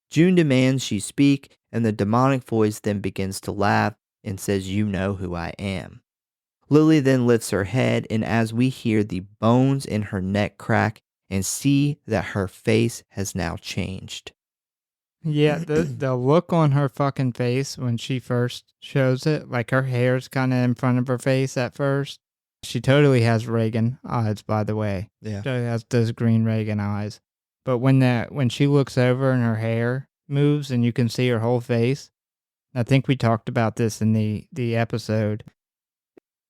A: June demands she speak, and the demonic voice then begins to laugh and says, "You know who I am." Lily then lifts her head, and as we hear the bones in her neck crack and see that her face has now changed.
B: Yeah, the look on her fucking face when she first shows it, like her hair's kind of in front of her face at first. She totally has Reagan eyes, by the way.
A: Yeah.
B: She has those green Reagan eyes. But when she looks over and her hair moves and you can see her whole face, I think we talked about this in the episode.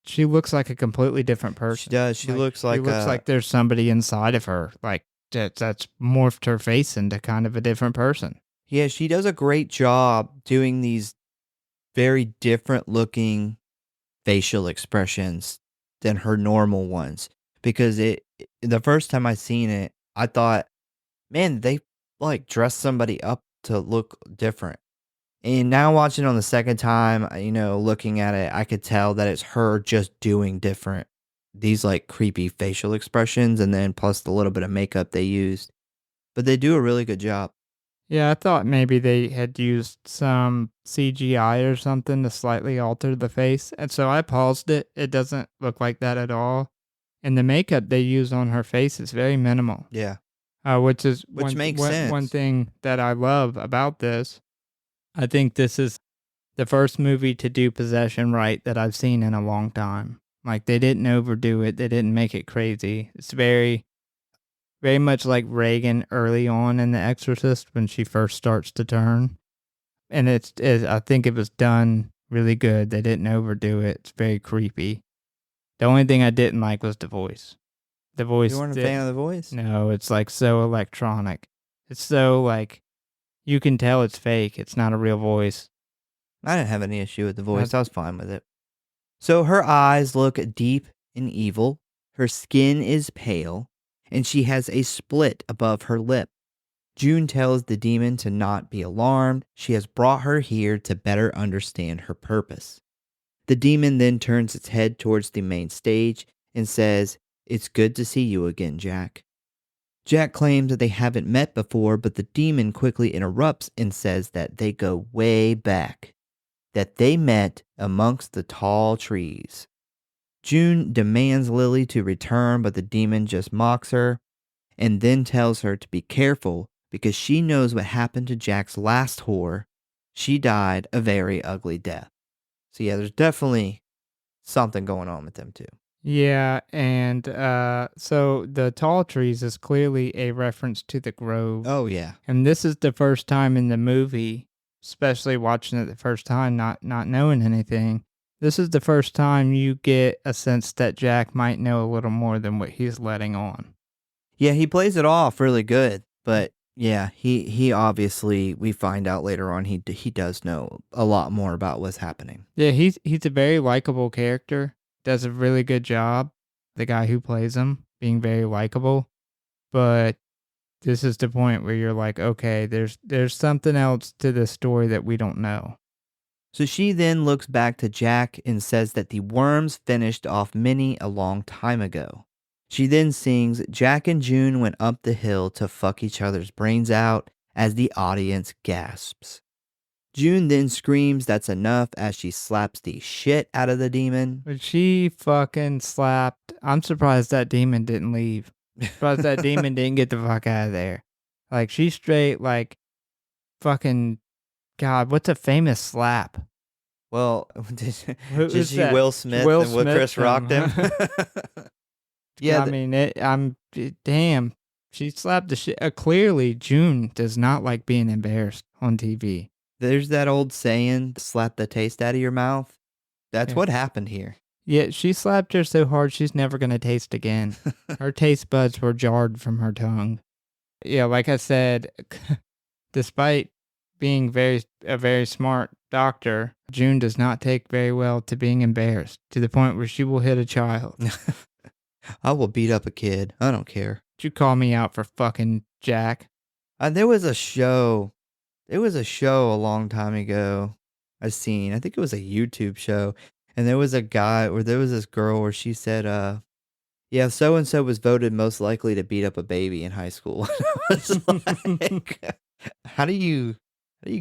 B: She looks like a completely different person.
A: She does. She looks like
B: there's somebody inside of her, like that's morphed her face into kind of a different person.
A: Yeah, she does a great job doing these very different looking facial expressions than her normal ones. Because the first time I seen it, I thought, man, they like dressed somebody up to look different. And now watching it on the second time, looking at it, I could tell that it's her just doing different. These like creepy facial expressions, and then plus the little bit of makeup they used. But they do a really good job.
B: Yeah, I thought maybe they had used some CGI or something to slightly alter the face. And so I paused it. It doesn't look like that at all. And the makeup they use on her face is very minimal.
A: Yeah.
B: Which
A: Makes sense.
B: One thing that I love about this. I think this is the first movie to do possession right that I've seen in a long time. Like, they didn't overdo it. They didn't make it crazy. It's very, very much like Reagan early on in The Exorcist when she first starts to turn. And I think it was done really good. They didn't overdo it. It's very creepy. The only thing I didn't like was the voice. The voice.
A: You weren't a fan of the voice?
B: No, it's like so electronic. It's so like, you can tell it's fake. It's not a real voice.
A: I didn't have any issue with the voice. I was fine with it. So her eyes look deep and evil. Her skin is pale, and she has a split above her lip. June tells the demon to not be alarmed. She has brought her here to better understand her purpose. The demon then turns its head towards the main stage and says, "It's good to see you again, Jack." Jack claims that they haven't met before, but the demon quickly interrupts and says that they go way back, that they met amongst the tall trees. June demands Lily to return, but the demon just mocks her and then tells her to be careful because she knows what happened to Jack's last whore. She died a very ugly death. So yeah, there's definitely something going on with them too.
B: Yeah, and so the tall trees is clearly a reference to the grove.
A: Oh yeah.
B: And this is the first time in the movie, especially watching it the first time, not knowing anything. This is the first time you get a sense that Jack might know a little more than what he's letting on.
A: Yeah, he plays it off really good, but yeah, he obviously, we find out later on, he does know a lot more about what's happening.
B: Yeah, he's a very likable character. Does a really good job. The guy who plays him being very likable, but this is the point where you're like, okay, there's something else to this story that we don't know.
A: So she then looks back to Jack and says that the worms finished off Minnie a long time ago. She then sings, "Jack and June went up the hill to fuck each other's brains out," as the audience gasps. June then screams that's enough as she slaps the shit out of the demon.
B: But she fucking slapped. I'm surprised that demon didn't leave. Surprised that demon didn't get the fuck out of there. Like, she straight, like, fucking, God, what's a famous slap?
A: Well,
B: Who
A: did
B: is
A: she
B: that?
A: Will Smith
B: Will
A: and what
B: Smith
A: Chris rocked him?
B: Yeah, I mean, damn. She slapped the shit. Clearly, June does not like being embarrassed on TV.
A: There's that old saying, slap the taste out of your mouth. That's
B: Yeah.
A: what happened here.
B: Yeah, she slapped her so hard she's never going to taste again. Her taste buds were jarred from her tongue. Yeah, like I said, despite being a very smart doctor, June does not take very well to being embarrassed, to the point where she will hit a child.
A: I will beat up a kid. I don't care.
B: Did you call me out for fucking Jack?
A: There was a show. There was a show a long time ago I seen. I think it was a YouTube show. And there was a guy, or there was this girl where she said, yeah, so-and-so was voted most likely to beat up a baby in high school. I was like, how do you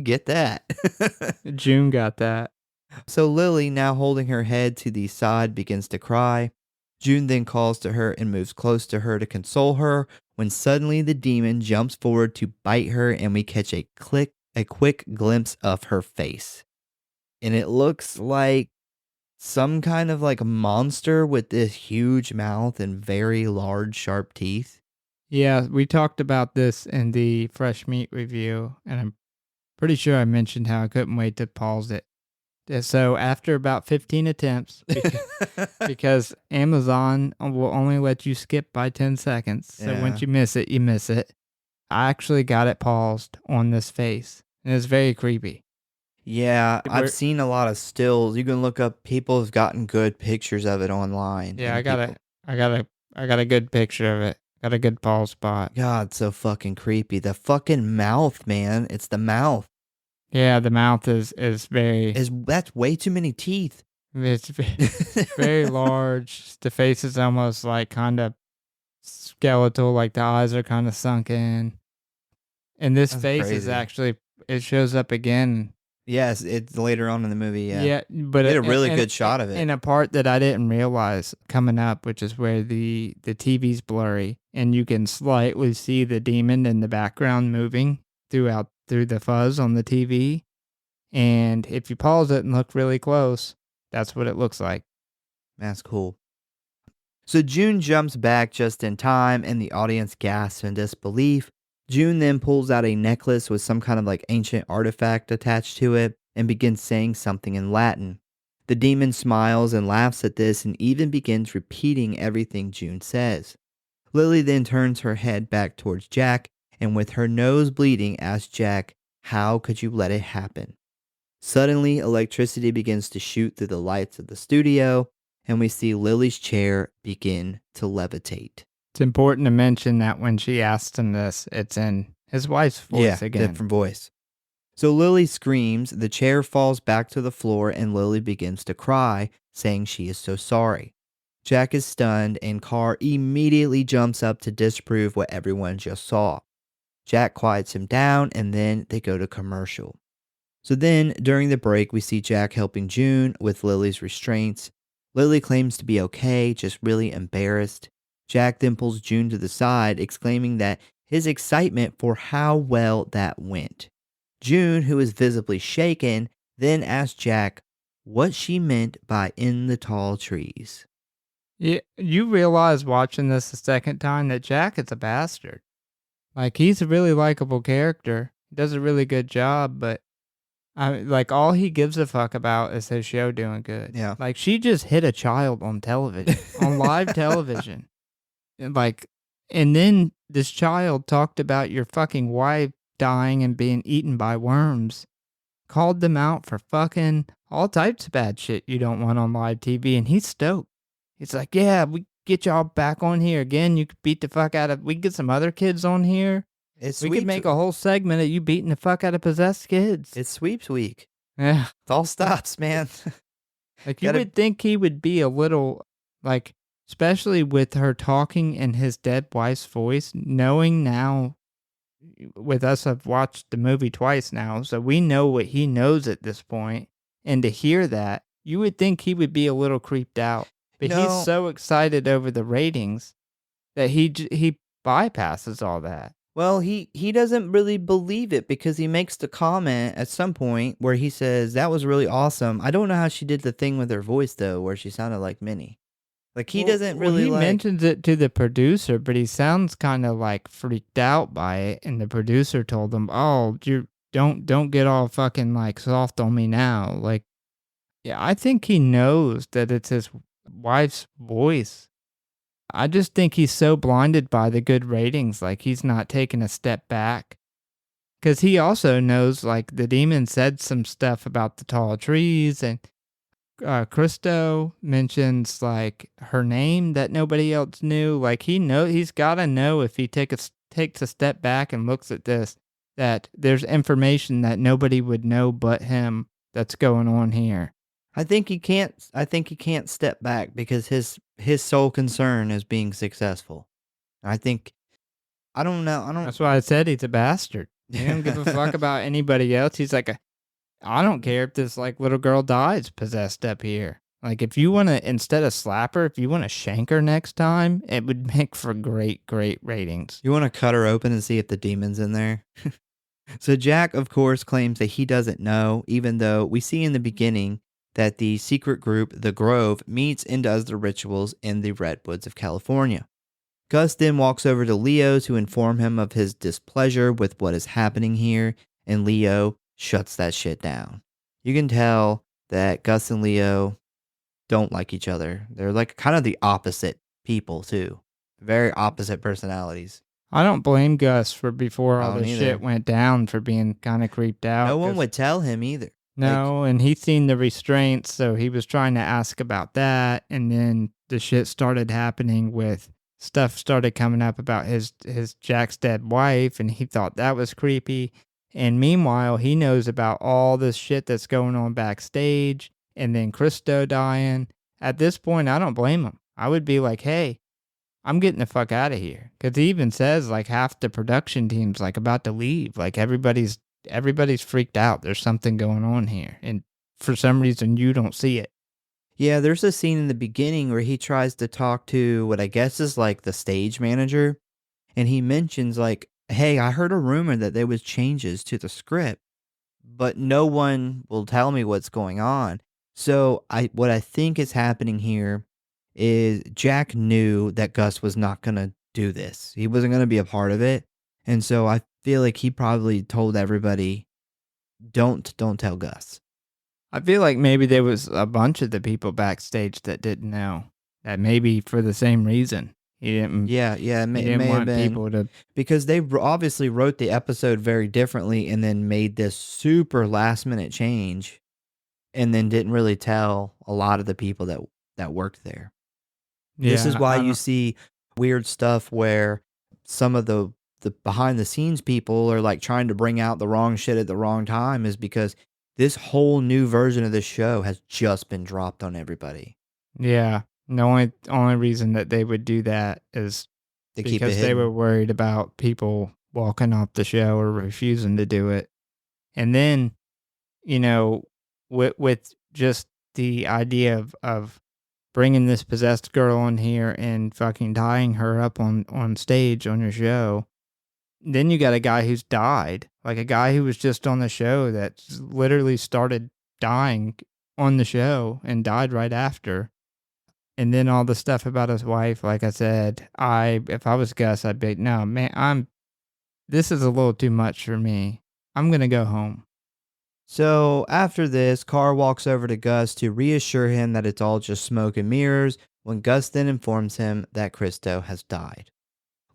A: get that?
B: June got that.
A: So Lily, now holding her head to the side, begins to cry. June then calls to her and moves close to her to console her when suddenly the demon jumps forward to bite her and we catch a quick glimpse of her face. And it looks like some kind of like a monster with this huge mouth and very large sharp teeth.
B: Yeah, we talked about this in the fresh meat review, and I'm pretty sure I mentioned how I couldn't wait to pause it. So after about 15 attempts, because Amazon will only let you skip by 10 seconds. So
A: Yeah.
B: once you miss it, you miss it. I actually got it paused on this face, and it's very creepy.
A: Yeah,
B: Where-
A: I've seen a lot of stills. You can look up, people have gotten good pictures of it online.
B: Yeah,
A: and
B: I got a good picture of it. Got a good pause spot.
A: God, so fucking creepy. The fucking mouth, man. It's the mouth.
B: Yeah, the mouth is very
A: That's way too many teeth.
B: it's very large. The face is almost like kind of skeletal, like the eyes are kind of sunk in. And this
A: That's
B: face is
A: crazy.
B: actually, it shows up again.
A: Yes, it's later on in the movie, yeah.
B: But
A: Did a really good shot of it.
B: In a part that I didn't realize coming up, which is where the TV's blurry and you can slightly see the demon in the background moving through the fuzz on the TV. And if you pause it and look really close, that's what it looks like.
A: That's cool. So June jumps back just in time and the audience gasps in disbelief. June then pulls out a necklace with some kind of like ancient artifact attached to it and begins saying something in Latin. The demon smiles and laughs at this and even begins repeating everything June says. Lily then turns her head back towards Jack and with her nose bleeding asks Jack, "How could you let it happen?" Suddenly, electricity begins to shoot through the lights of the studio and we see Lily's chair begin to levitate.
B: It's important to mention that when she asked him this, it's in his wife's voice again.
A: Different voice. So Lily screams, the chair falls back to the floor, and Lily begins to cry, saying she is so sorry. Jack is stunned, and Carr immediately jumps up to disprove what everyone just saw. Jack quiets him down, and then they go to commercial. So then, during the break, we see Jack helping June with Lily's restraints. Lily claims to be okay, just really embarrassed. Jack then pulls June to the side, exclaiming that his excitement for how well that went. June, who is visibly shaken, then asks Jack what she meant by in the tall trees.
B: Yeah, you realize watching this the second time that Jack is a bastard. Like, he's a really likable character. He does a really good job, but like, all he gives a fuck about is his show doing good.
A: Yeah.
B: Like, she just hit a child on television, on live television. And like, and then this child talked about your fucking wife dying and being eaten by worms, called them out for fucking all types of bad shit you don't want on live TV, and he's stoked. He's like, yeah, we get y'all back on here again. You could beat the fuck out of, we can get some other kids on here.
A: It's
B: We could
A: sweeps.
B: make a whole segment of you beating the fuck out of possessed kids.
A: It's sweeps week.
B: Yeah.
A: It all stops, man.
B: Like, you
A: Gotta-
B: would think he would be a little, like, especially with her talking in his dead wife's voice, knowing now, with us, I've watched the movie twice now, so we know what he knows at this point. And to hear that, you would think he would be a little creeped out. But
A: No.
B: he's so excited over the ratings that he bypasses all that.
A: Well, he doesn't really believe it because he makes the comment at some point where he says, that was really awesome. I don't know how she did the thing with her voice, though, where she sounded like Minnie. Like, he doesn't really
B: he
A: like...
B: mentions it to the producer, but he sounds kind of like freaked out by it. And the producer told him, "Oh, you don't get all fucking like soft on me now." Like, yeah, I think he knows that it's his wife's voice. I just think he's so blinded by the good ratings, like he's not taking a step back. Because he also knows, like, the demon said some stuff about the tall trees, and Christo mentions, like, her name that nobody else knew. Like, he's got to know if he takes a step back and looks at this, that there's information that nobody would know but him that's going on here.
A: I think he can't step back because his sole concern is being successful. I don't know.
B: That's why I said he's a bastard. He don't give a fuck about anybody else. He's like, I don't care if this like little girl dies possessed up here. Like, if you want to, instead of slap her, if you want to shank her next time, it would make for great ratings.
A: You want to cut her open and see if the demon's in there? So Jack, of course, claims that he doesn't know, even though we see in the beginning that the secret group, the Grove, meets and does the rituals in the Redwoods of California. Gus then walks over to Leo to inform him of his displeasure with what is happening here, and Leo shuts that shit down. You can tell that Gus and Leo don't like each other. They're like kind of the opposite people too. Very opposite personalities.
B: I don't blame Gus for before all
A: Don't
B: this
A: either.
B: shit went down for being kind of creeped out.
A: No one
B: 'cause-
A: would tell him either.
B: No, and he's seen the restraints, so he was trying to ask about that, and then the shit started happening with stuff started coming up about his Jack's dead wife, and he thought that was creepy. And meanwhile, he knows about all this shit that's going on backstage, and then Christo dying. At this point, I don't blame him. I would be like, hey, I'm getting the fuck out of here. Because he even says, like, half the production team's, like, about to leave. Like, everybody's freaked out. There's something going on here. And for some reason, you don't see it.
A: Yeah, there's a scene in the beginning where he tries to talk to what I guess is like the stage manager. And he mentions like, hey, I heard a rumor that there was changes to the script, but no one will tell me what's going on. So what I think is happening here is Jack knew that Gus was not going to do this. He wasn't going to be a part of it. And so I feel like he probably told everybody, don't tell Gus.
B: I feel like maybe there was a bunch of the people backstage that didn't know. That maybe for the same reason. He didn't.
A: Yeah, it may
B: He didn't
A: have
B: want
A: been.
B: people to.
A: Because they obviously wrote the episode very differently and then made this super last minute change and then didn't really tell a lot of the people that worked there. This is why you see weird stuff where some of the the behind the scenes people are like trying to bring out the wrong shit at the wrong time is because this whole new version of the show has just been dropped on everybody
B: Yeah. The only reason that they would do that is
A: to keep it
B: because they were
A: hidden.
B: worried about people walking off the show or refusing to do it. And then, you know, with just the idea of bringing this possessed girl in here and fucking tying her up on stage on your show. Then you got a guy who's died, like a guy who was just on the show that literally started dying on the show and died right after. And then all the stuff about his wife, like I said, if I was Gus, I'd be no man, this is a little too much for me. I'm gonna go home.
A: So after this, Carr walks over to Gus to reassure him that it's all just smoke and mirrors, when Gus then informs him that Christo has died.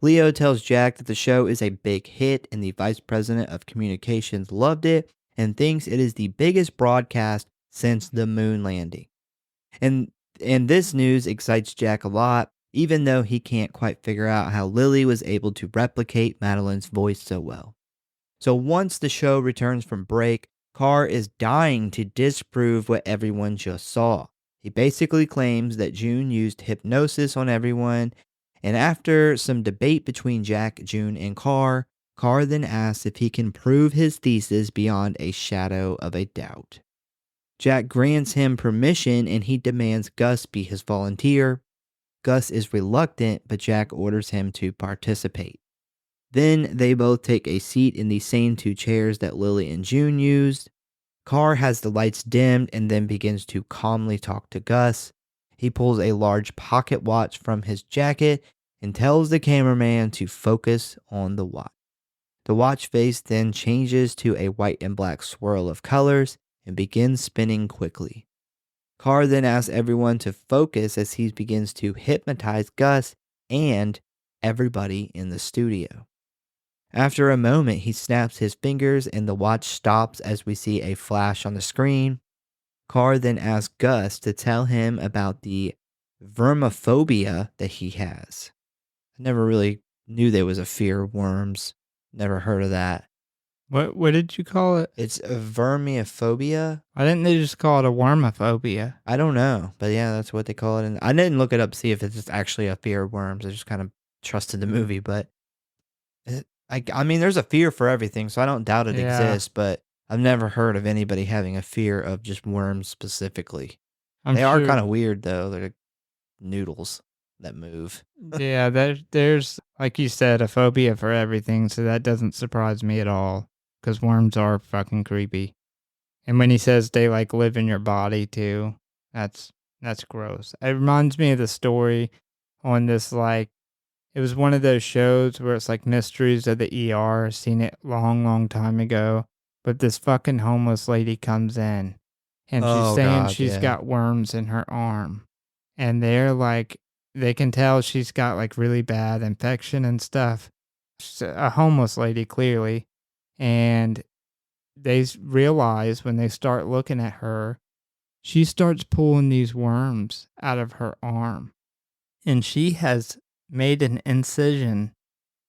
A: Leo tells Jack that the show is a big hit and the vice president of communications loved it and thinks it is the biggest broadcast since the moon landing. And this news excites Jack a lot, even though he can't quite figure out how Lily was able to replicate Madeline's voice so well. So once the show returns from break, Carr is dying to disprove what everyone just saw. He basically claims that June used hypnosis on everyone, and after some debate between Jack, June, and Carr then asks if he can prove his thesis beyond a shadow of a doubt. Jack grants him permission and he demands Gus be his volunteer. Gus is reluctant, but Jack orders him to participate. Then they both take a seat in the same two chairs that Lily and June used. Carr has the lights dimmed and then begins to calmly talk to Gus. He pulls a large pocket watch from his jacket and tells the cameraman to focus on the watch. The watch face then changes to a white and black swirl of colors and begins spinning quickly. Carr then asks everyone to focus as he begins to hypnotize Gus and everybody in the studio. After a moment, he snaps his fingers and the watch stops as we see a flash on the screen. Carr then asks Gus to tell him about the vermophobia that he has. I never really knew there was a fear of worms. Never heard of that.
B: What did you call it?
A: It's a vermiophobia.
B: Why didn't they just call it a wormophobia?
A: I don't know, but yeah, that's what they call it. And I didn't look it up to see if it's actually a fear of worms. I just kind of trusted the movie, but I mean, there's a fear for everything, so I don't doubt it
B: Yeah.
A: exists, but I've never heard of anybody having a fear of just worms specifically.
B: I'm
A: They are
B: sure.
A: kind of weird, though. They're like noodles that move.
B: Yeah, there's like you said, a phobia for everything, so that doesn't surprise me at all. Because worms are fucking creepy. And when he says they like live in your body too, that's gross. It reminds me of the story on this like it was one of those shows where it's like Mysteries of the ER. Seen it long time ago. But this fucking homeless lady comes in and she's
A: Oh,
B: saying
A: God,
B: she's
A: yeah.
B: got worms in her arm. And they're like, they can tell she's got like really bad infection and stuff. She's a homeless lady, clearly. And they realize when they start looking at her, she starts pulling these worms out of her arm. And she has made an incision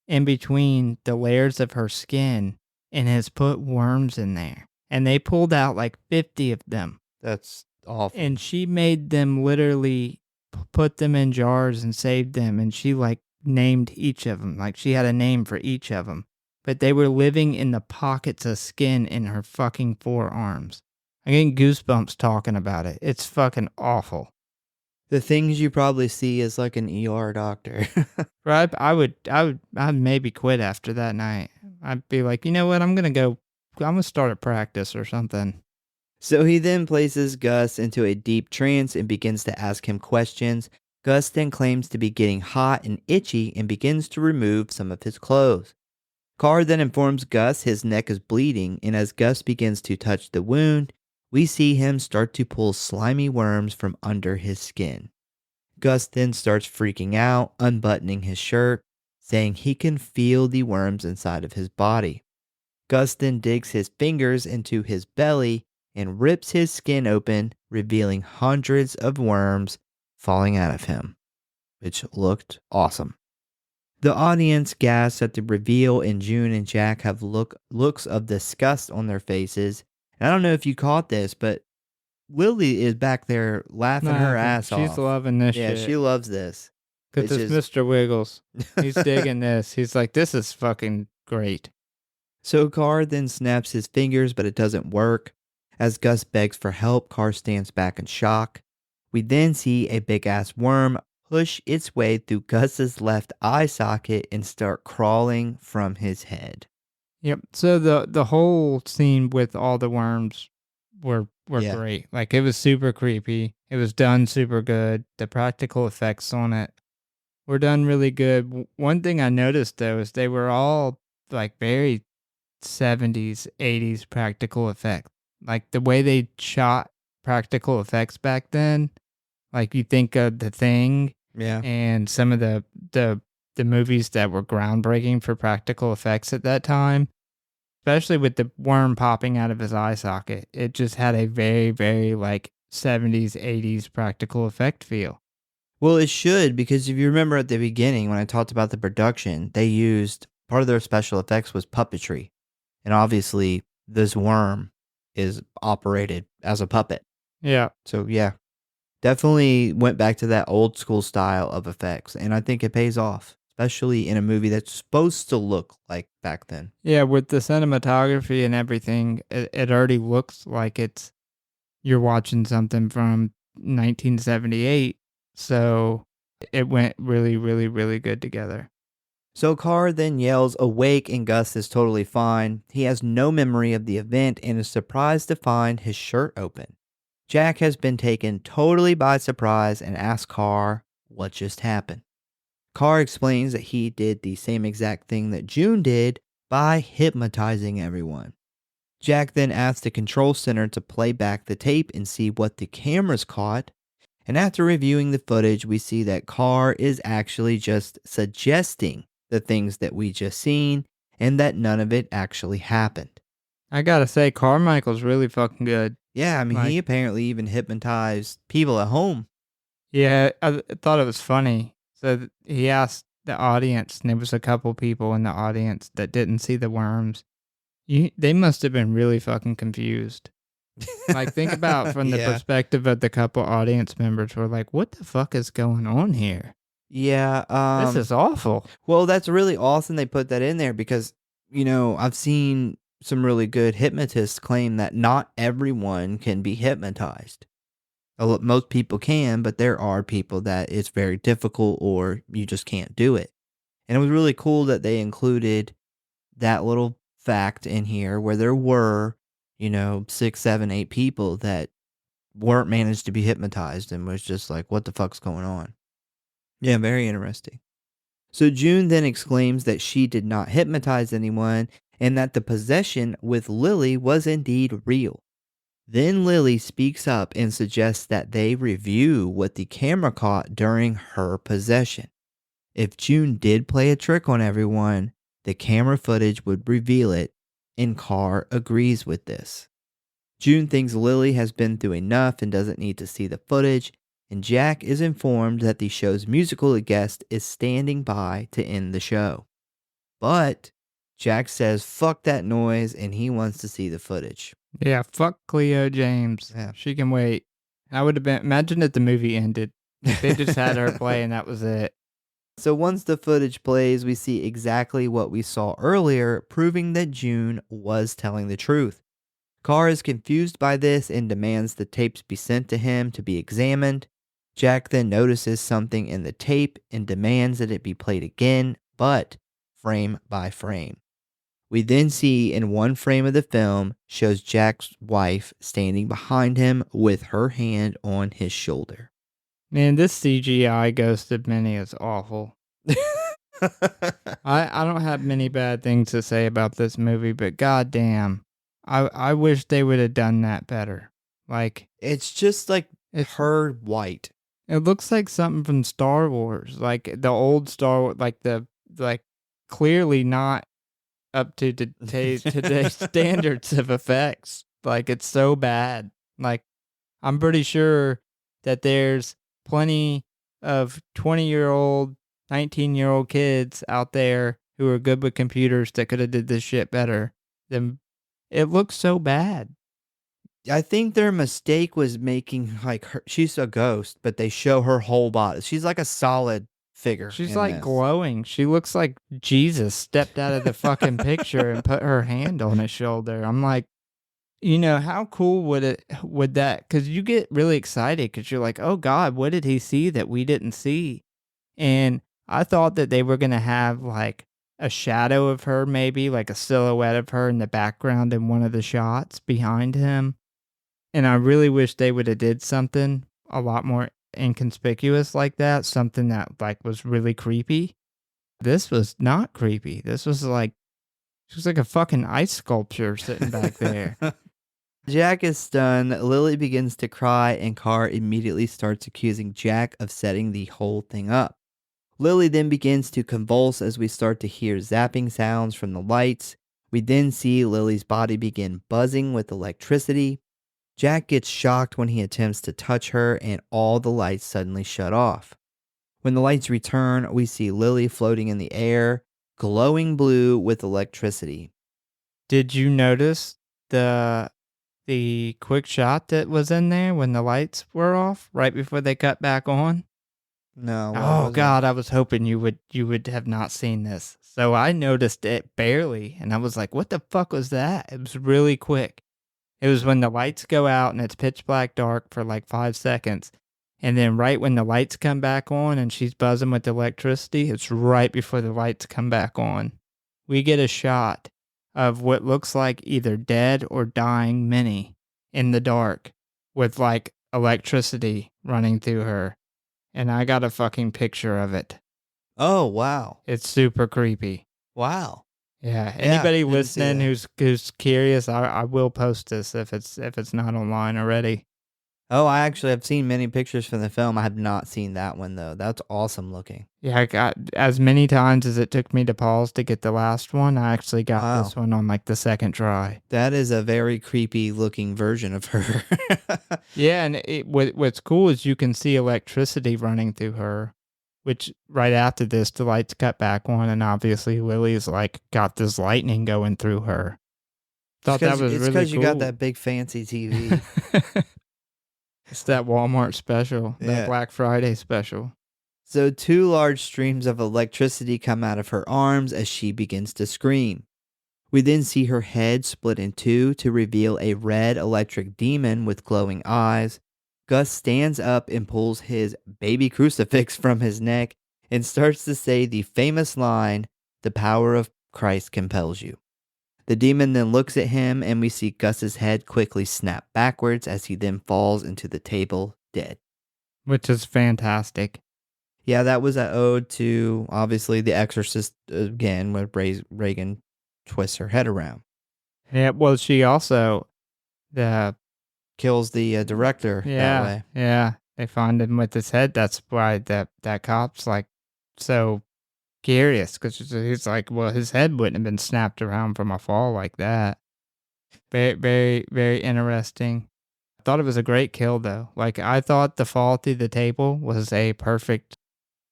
B: in between the layers of her skin and has put worms in there. And they pulled out like 50 of them.
A: That's awful.
B: And she made them literally put them in jars and saved them. And she like named each of them. Like she had a name for each of them. But they were living in the pockets of skin in her fucking forearms. I'm getting goosebumps talking about it. It's fucking awful.
A: The things you probably see as like an ER doctor.
B: Right? I'd maybe quit after that night. I'd be like, you know what? I'm gonna start a practice or something.
A: So he then places Gus into a deep trance and begins to ask him questions. Gus then claims to be getting hot and itchy and begins to remove some of his clothes. Carr then informs Gus his neck is bleeding, and as Gus begins to touch the wound, we see him start to pull slimy worms from under his skin. Gus then starts freaking out, unbuttoning his shirt, saying he can feel the worms inside of his body. Gus then digs his fingers into his belly and rips his skin open, revealing hundreds of worms falling out of him, which looked awesome. The audience gasps at the reveal, and June and Jack have looks of disgust on their faces. And I don't know if you caught this, but Lily is back there laughing her ass
B: She's
A: off.
B: loving this
A: Yeah,
B: shit.
A: she loves this.
B: Cause
A: It's
B: it's
A: just
B: Mr. Wiggles. He's digging this. He's like, this is fucking great.
A: so Carr then snaps his fingers, but it doesn't work. As Gus begs for help, Carr stands back in shock. We then see a big ass worm push its way through Gus's left eye socket and start crawling from his head.
B: Yep. So the whole scene with all the worms were
A: Yeah.
B: great. Like it was super creepy. It was done super good. The practical effects on it were done really good. One thing I noticed though is they were all like very 70s, 80s practical effects. Like the way they shot practical effects back then, like you think of The Thing
A: Yeah.
B: and some of the the movies that were groundbreaking for practical effects at that time, especially with the worm popping out of his eye socket. It just had a very, very like 70s, 80s practical effect feel.
A: Well, it should, because if you remember at the beginning when I talked about the production, they used part of their special effects was puppetry. And obviously, this worm is operated as a puppet.
B: Yeah.
A: So, yeah, definitely went back to that old school style of effects. And I think it pays off, especially in a movie that's supposed to look like back then.
B: Yeah, with the cinematography and everything, it already looks like you're watching something from 1978. So it went really, really, really good together.
A: So Carr then yells awake and Gus is totally fine. He has no memory of the event and is surprised to find his shirt open. Jack has been taken totally by surprise and asks Carr what just happened. Carr explains that he did the same exact thing that June did by hypnotizing everyone. Jack then asks the control center to play back the tape and see what the cameras caught. And after reviewing the footage, we see that Carr is actually just suggesting the things that we just seen and that none of it actually happened.
B: I gotta say, Carmichael's really fucking good.
A: Yeah, I mean,
B: Like,
A: he apparently even hypnotized people at home.
B: yeah, I thought it was funny. So he asked the audience, and there was a couple people in the audience that didn't see the worms. They must have been really fucking confused. Like, think about from the
A: Yeah.
B: perspective of the couple audience members who were like, what the fuck is going on here?
A: Yeah,
B: This is awful.
A: well, that's really awesome they put that in there because, I've seen some really good hypnotists claim that not everyone can be hypnotized. Most people can, but there are people that it's very difficult or you just can't do it. And it was really cool that they included that little fact in here where there were, 6, 7, 8 people that weren't managed to be hypnotized and was just like, what the fuck's going on? Yeah, very interesting. So June then exclaims that she did not hypnotize anyone and that the possession with Lily was indeed real. Then Lily speaks up and suggests that they review what the camera caught during her possession. If June did play a trick on everyone, the camera footage would reveal it, and Carr agrees with this. June thinks Lily has been through enough and doesn't need to see the footage, and Jack is informed that the show's musical guest is standing by to end the show. But Jack says fuck that noise and he wants to see the footage.
B: Yeah, fuck Cleo James.
A: Yeah.
B: She can wait. I would have been, imagine if the movie ended. Like they just had her play and that was it.
A: So once the footage plays, we see exactly what we saw earlier, proving that June was telling the truth. Carr is confused by this and demands the tapes be sent to him to be examined. Jack then notices something in the tape and demands that it be played again, but frame by frame. We then see in one frame of the film shows Jack's wife standing behind him with her hand on his shoulder.
B: Man, this CGI Ghost of Minnie is awful. I don't have many bad things to say about this movie, but goddamn, I wish they would have done that better. Like
A: It's just like
B: it's
A: her white.
B: it looks like something from Star Wars, like the old Star Wars, like clearly not up to today's standards of effects. Like it's so bad. Like I'm pretty sure that there's plenty of 20-year-old 19-year-old kids out there who are good with computers that could have did this shit better. Then it looks so bad.
A: I think their mistake was making, like, her she's a ghost, but they show her whole body. She's like a solid figure
B: She's
A: in
B: like
A: this.
B: glowing. She looks like Jesus stepped out of the fucking picture and put her hand on his shoulder. I'm like, how cool would that? Because you get really excited because you're like, oh God, what did he see that we didn't see? And I thought that they were gonna have like a shadow of her, maybe like a silhouette of her in the background in one of the shots behind him. And I really wish they would have did something a lot more inconspicuous like that, something that like was really creepy. This was not creepy. This was like she was like a fucking ice sculpture sitting back there.
A: Jack is stunned. Lily begins to cry, and Carr immediately starts accusing Jack of setting the whole thing up. Lily then begins to convulse as we start to hear zapping sounds from the lights. We then see Lily's body begin buzzing with electricity. Jack gets shocked when he attempts to touch her, and all the lights suddenly shut off. When the lights return, we see Lily floating in the air, glowing blue with electricity.
B: Did you notice the quick shot that was in there when the lights were off right before they cut back on?
A: No, what
B: Oh
A: was it?
B: God, I was hoping you would have not seen this. So I noticed it barely and I was like, what the fuck was that? It was really quick. It was when the lights go out and it's pitch black dark for like 5 seconds. And then right when the lights come back on and she's buzzing with electricity, it's right before the lights come back on. We get a shot of what looks like either dead or dying Minnie in the dark with like electricity running through her. And I got a fucking picture of it.
A: Oh, wow.
B: It's super creepy.
A: Wow.
B: Yeah.
A: Yeah,
B: Anybody
A: didn't see
B: listening
A: that.
B: who's curious, I will post this if it's not online already.
A: Oh, I actually have seen many pictures from the film. I have not seen that one, though. That's awesome looking.
B: Yeah, I got as many times as it took me to pause to get the last one. I actually got
A: Wow.
B: this one on like the second try.
A: That is a very creepy looking version of her.
B: Yeah, and what's cool is you can see electricity running through her, which right after this, the lights cut back on, and obviously Lily's like got this lightning going through her. Thought that was
A: It's
B: really
A: because you got
B: cool.
A: that big fancy TV.
B: It's that Walmart special, that
A: Yeah.
B: Black Friday special.
A: So 2 large streams of electricity come out of her arms as she begins to scream. We then see her head split in two to reveal a red electric demon with glowing eyes. Gus stands up and pulls his baby crucifix from his neck and starts to say the famous line, "The power of Christ compels you." The demon then looks at him, and we see Gus's head quickly snap backwards as he then falls into the table dead.
B: Which is fantastic.
A: Yeah, that was an ode to, obviously, The Exorcist again, where Reagan twists her head around.
B: Yeah, well, she also the
A: Kills the director that
B: yeah,
A: way.
B: yeah. They find him with his head. That's why that cop's like so curious because he's like, well, his head wouldn't have been snapped around from a fall like that. Very, very, very interesting. I thought it was a great kill though. Like I thought the fall through the table was a perfect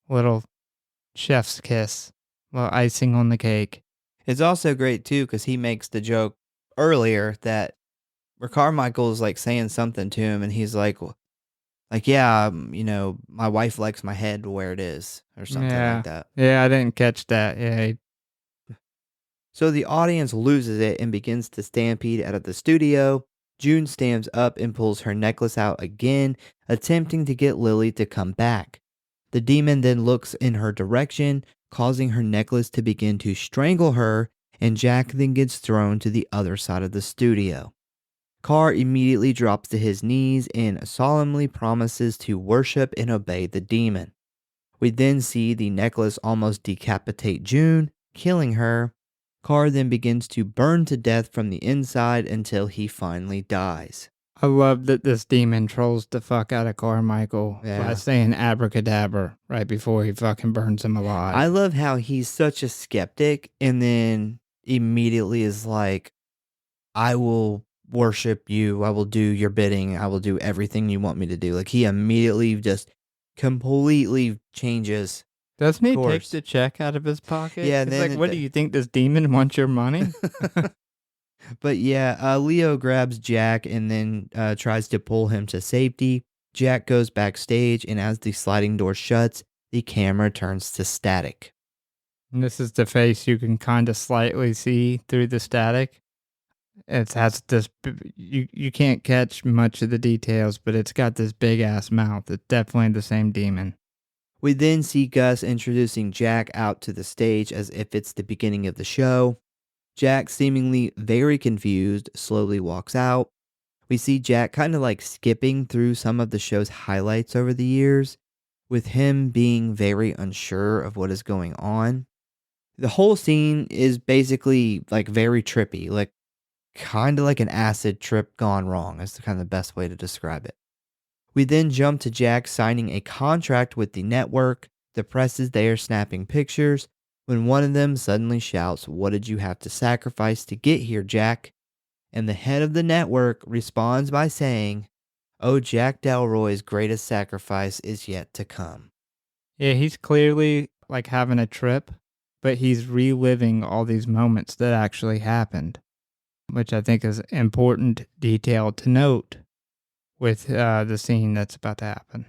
B: little chef's kiss, little icing on the cake.
A: It's also great, too, because he makes the joke earlier that where Carmichael is, like, saying something to him, and he's like, yeah, my wife likes my head where it is, or something like
B: Yeah,
A: that.
B: yeah. I didn't catch that. Yeah,
A: So the audience loses it and begins to stampede out of the studio. June stands up and pulls her necklace out again, attempting to get Lily to come back. The demon then looks in her direction, causing her necklace to begin to strangle her, and Jack then gets thrown to the other side of the studio. Carr immediately drops to his knees and solemnly promises to worship and obey the demon. We then see the necklace almost decapitate June, killing her. Carr then begins to burn to death from the inside until he finally dies.
B: I love that this demon trolls the fuck out of Carmichael by
A: Yeah.
B: saying abracadabra right before he fucking burns him alive.
A: I love how he's such a skeptic and then immediately is like, I will worship you. I will do your bidding. I will do everything you want me to do. Like he immediately just completely changes
B: Doesn't
A: Of
B: he take
A: course.
B: the check out of his pocket?
A: Yeah, and
B: It's like,
A: then
B: what do you think? This demon wants your money?
A: but yeah, Leo grabs Jack and then tries to pull him to safety. Jack goes backstage, and as the sliding door shuts, the camera turns to static.
B: And this is the face you can kind of slightly see through the static. It has this, you can't catch much of the details, but it's got this big ass mouth. It's definitely the same demon.
A: We then see Gus introducing Jack out to the stage as if it's the beginning of the show. Jack, seemingly very confused, slowly walks out. We see Jack kind of like skipping through some of the show's highlights over the years, with him being very unsure of what is going on. The whole scene is basically like very trippy, like kind of like an acid trip gone wrong, is the kind of the best way to describe it. We then jump to Jack signing a contract with the network. The press is there snapping pictures when one of them suddenly shouts, "What did you have to sacrifice to get here, Jack?" And the head of the network responds by saying, "Oh, Jack Delroy's greatest sacrifice is yet to come."
B: Yeah, he's clearly like having a trip, but he's reliving all these moments that actually happened, which I think is important detail to note with the scene that's about to happen.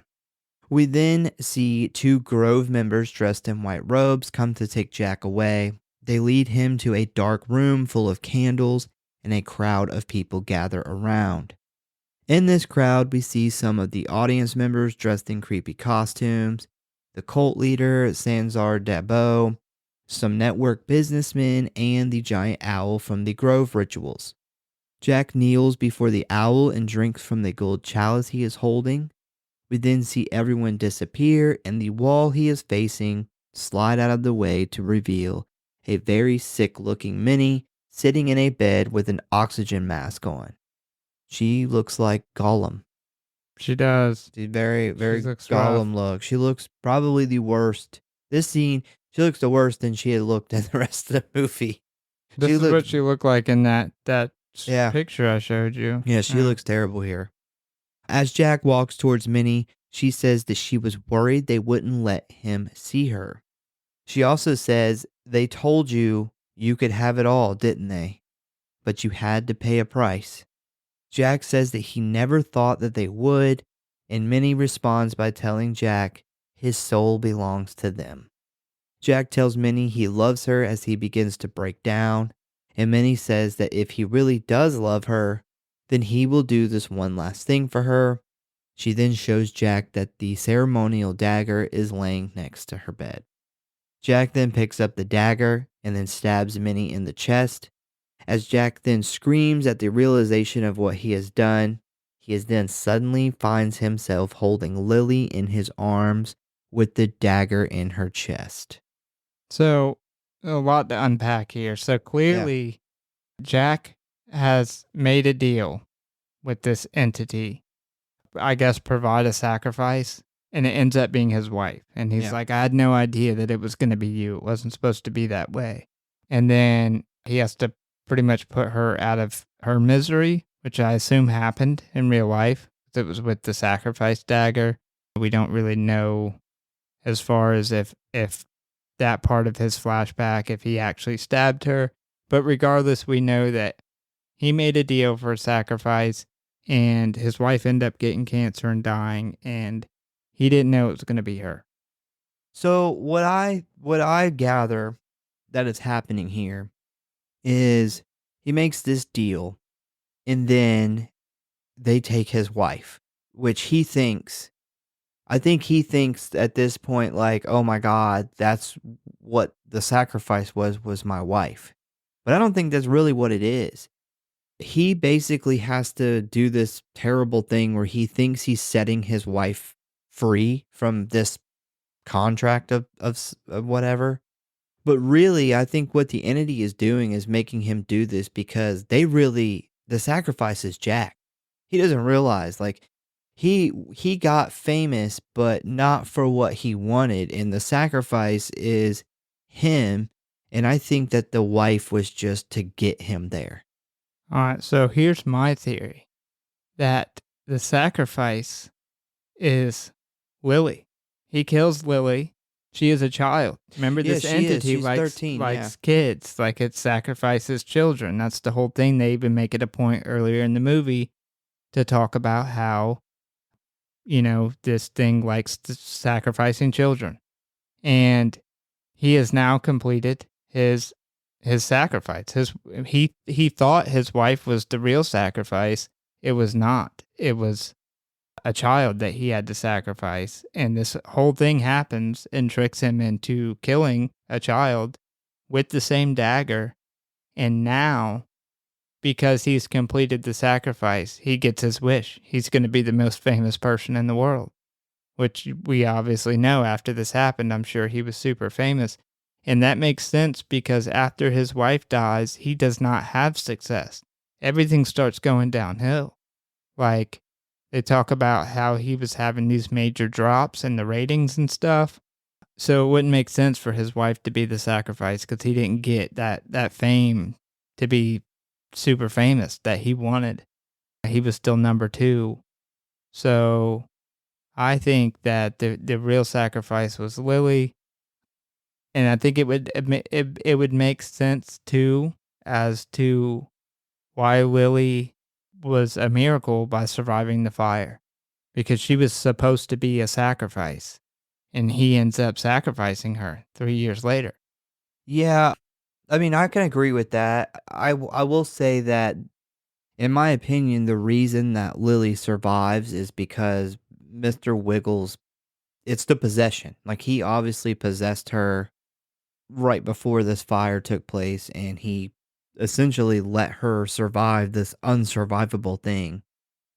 A: We then see two Grove members dressed in white robes come to take Jack away. They lead him to a dark room full of candles, and a crowd of people gather around. In this crowd, we see some of the audience members dressed in creepy costumes, the cult leader, Sanzar Dabo, some network businessmen, and the giant owl from the Grove rituals. Jack kneels before the owl and drinks from the gold chalice he is holding. We then see everyone disappear and the wall he is facing slide out of the way to reveal a very sick-looking Minnie sitting in a bed with an oxygen mask on. She looks like Gollum.
B: She does.
A: She's very, very
B: She looks rough.
A: Gollum look. She looks probably the worst. This scene, she looks the worst than she had looked in the rest of the movie.
B: This is what she looked like in that
A: Yeah.
B: picture I showed you.
A: Yeah, she looks terrible here. As Jack walks towards Minnie, she says that she was worried they wouldn't let him see her. She also says, "They told you you could have it all, didn't they? But you had to pay a price." Jack says that he never thought that they would, and Minnie responds by telling Jack his soul belongs to them. Jack tells Minnie he loves her as he begins to break down, and Minnie says that if he really does love her, then he will do this one last thing for her. She then shows Jack that the ceremonial dagger is laying next to her bed. Jack then picks up the dagger and then stabs Minnie in the chest. As Jack then screams at the realization of what he has done, he then suddenly finds himself holding Lily in his arms with the dagger in her chest.
B: So, a lot to unpack here. So, clearly, Jack has made a deal with this entity, I guess, provide a sacrifice, and it ends up being his wife. And he's like, I had no idea that it was going to be you. It wasn't supposed to be that way. And then he has to pretty much put her out of her misery, which I assume happened in real life. It was with the sacrifice dagger. We don't really know as far as if that part of his flashback, if he actually stabbed her. But regardless, we know that he made a deal for a sacrifice, and his wife ended up getting cancer and dying, and he didn't know it was going to be her.
A: So what I gather that is happening here is he makes this deal, and then they take his wife, which I think he thinks at this point, like, oh my God, that's what the sacrifice was my wife. But I don't think that's really what it is. He basically has to do this terrible thing where he thinks he's setting his wife free from this contract of whatever. But really, I think what the entity is doing is making him do this because the sacrifice is Jack. He doesn't realize, like, he got famous, but not for what he wanted, and the sacrifice is him, and I think that the wife was just to get him there.
B: All right, so here's my theory, that the sacrifice is Lily. He kills Lily. She is a child. Remember,
A: Yeah,
B: this
A: she is.
B: entity
A: She's
B: likes
A: 13, yeah.
B: likes kids, like it sacrifices children. That's the whole thing. They even make it a point earlier in the movie to talk about how, this thing likes sacrificing children. And he has now completed his sacrifice. He thought his wife was the real sacrifice. It was not. It was a child that he had to sacrifice. And this whole thing happens and tricks him into killing a child with the same dagger. And now, because he's completed the sacrifice, he gets his wish. He's going to be the most famous person in the world, which we obviously know after this happened. I'm sure he was super famous. And that makes sense because after his wife dies, he does not have success. Everything starts going downhill. Like, they talk about how he was having these major drops in the ratings and stuff. So it wouldn't make sense for his wife to be the sacrifice because he didn't get that fame to be super famous that he wanted. He was still number two. So I think that the real sacrifice was Lily. And I think it would make sense too as to why Lily was a miracle by surviving the fire, because she was supposed to be a sacrifice, and he ends up sacrificing her 3 years later.
A: Yeah, I mean, I can agree with that. I will say that, in my opinion, the reason that Lily survives is because Mr. Wiggles, it's the possession. Like, he obviously possessed her right before this fire took place, and he essentially let her survive this unsurvivable thing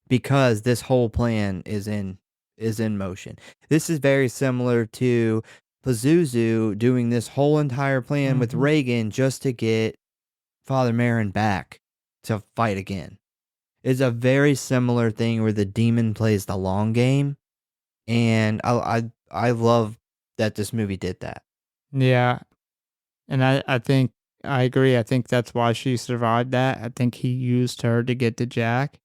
A: because this whole plan is in motion. This is very similar to Pazuzu doing this whole entire plan with
B: Mhm.
A: Reagan just to get Father Marin back to fight again. It's a very similar thing where the demon plays the long game, and I love that this movie did that.
B: Yeah, and I think I agree. I think that's why she survived that. I think he used her to get to Jack.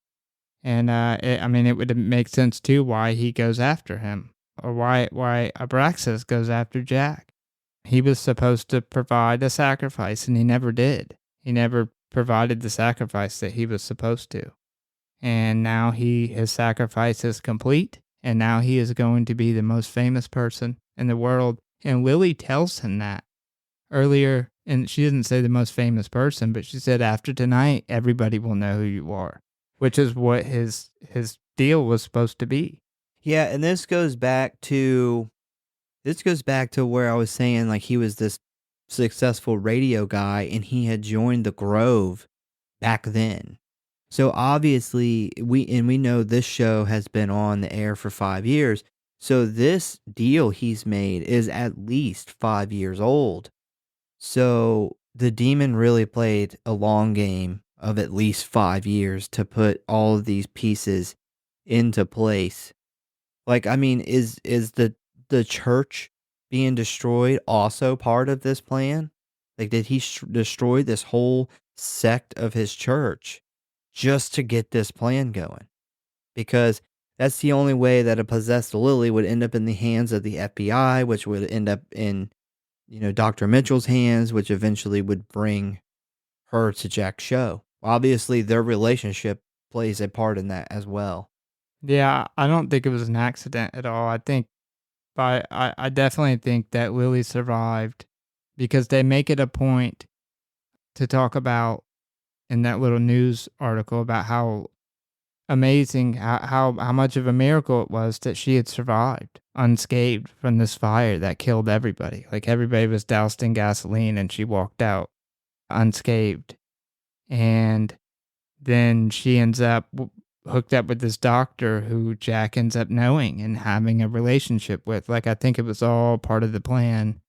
B: And, I mean, it would make sense too why he goes after him, or why Abraxas goes after Jack. He was supposed to provide a sacrifice, and he never did. He never provided the sacrifice that he was supposed to. And now his sacrifice is complete, and now he is going to be the most famous person in the world. And Lily tells him that earlier, and she didn't say the most famous person, but she said, after tonight, everybody will know who you are, which is what his deal was supposed to be.
A: Yeah, and this goes back to where I was saying, like, he was this successful radio guy and he had joined the Grove back then. So obviously we know this show has been on the air for 5 years. So this deal he's made is at least 5 years old. So the demon really played a long game of at least 5 years to put all of these pieces into place. Like, I mean, is the church being destroyed also part of this plan? Like, did he destroy this whole sect of his church just to get this plan going? Because that's the only way that a possessed Lily would end up in the hands of the FBI, which would end up in, Dr. Mitchell's hands, which eventually would bring her to Jack's show. Obviously, their relationship plays a part in that as well.
B: Yeah, I don't think it was an accident at all. I definitely think that Lily survived because they make it a point to talk about in that little news article about how amazing, how much of a miracle it was that she had survived unscathed from this fire that killed everybody. Like, everybody was doused in gasoline and she walked out unscathed. And then she ends up hooked up with this doctor who Jack ends up knowing and having a relationship with. Like, I think it was all part of the plan.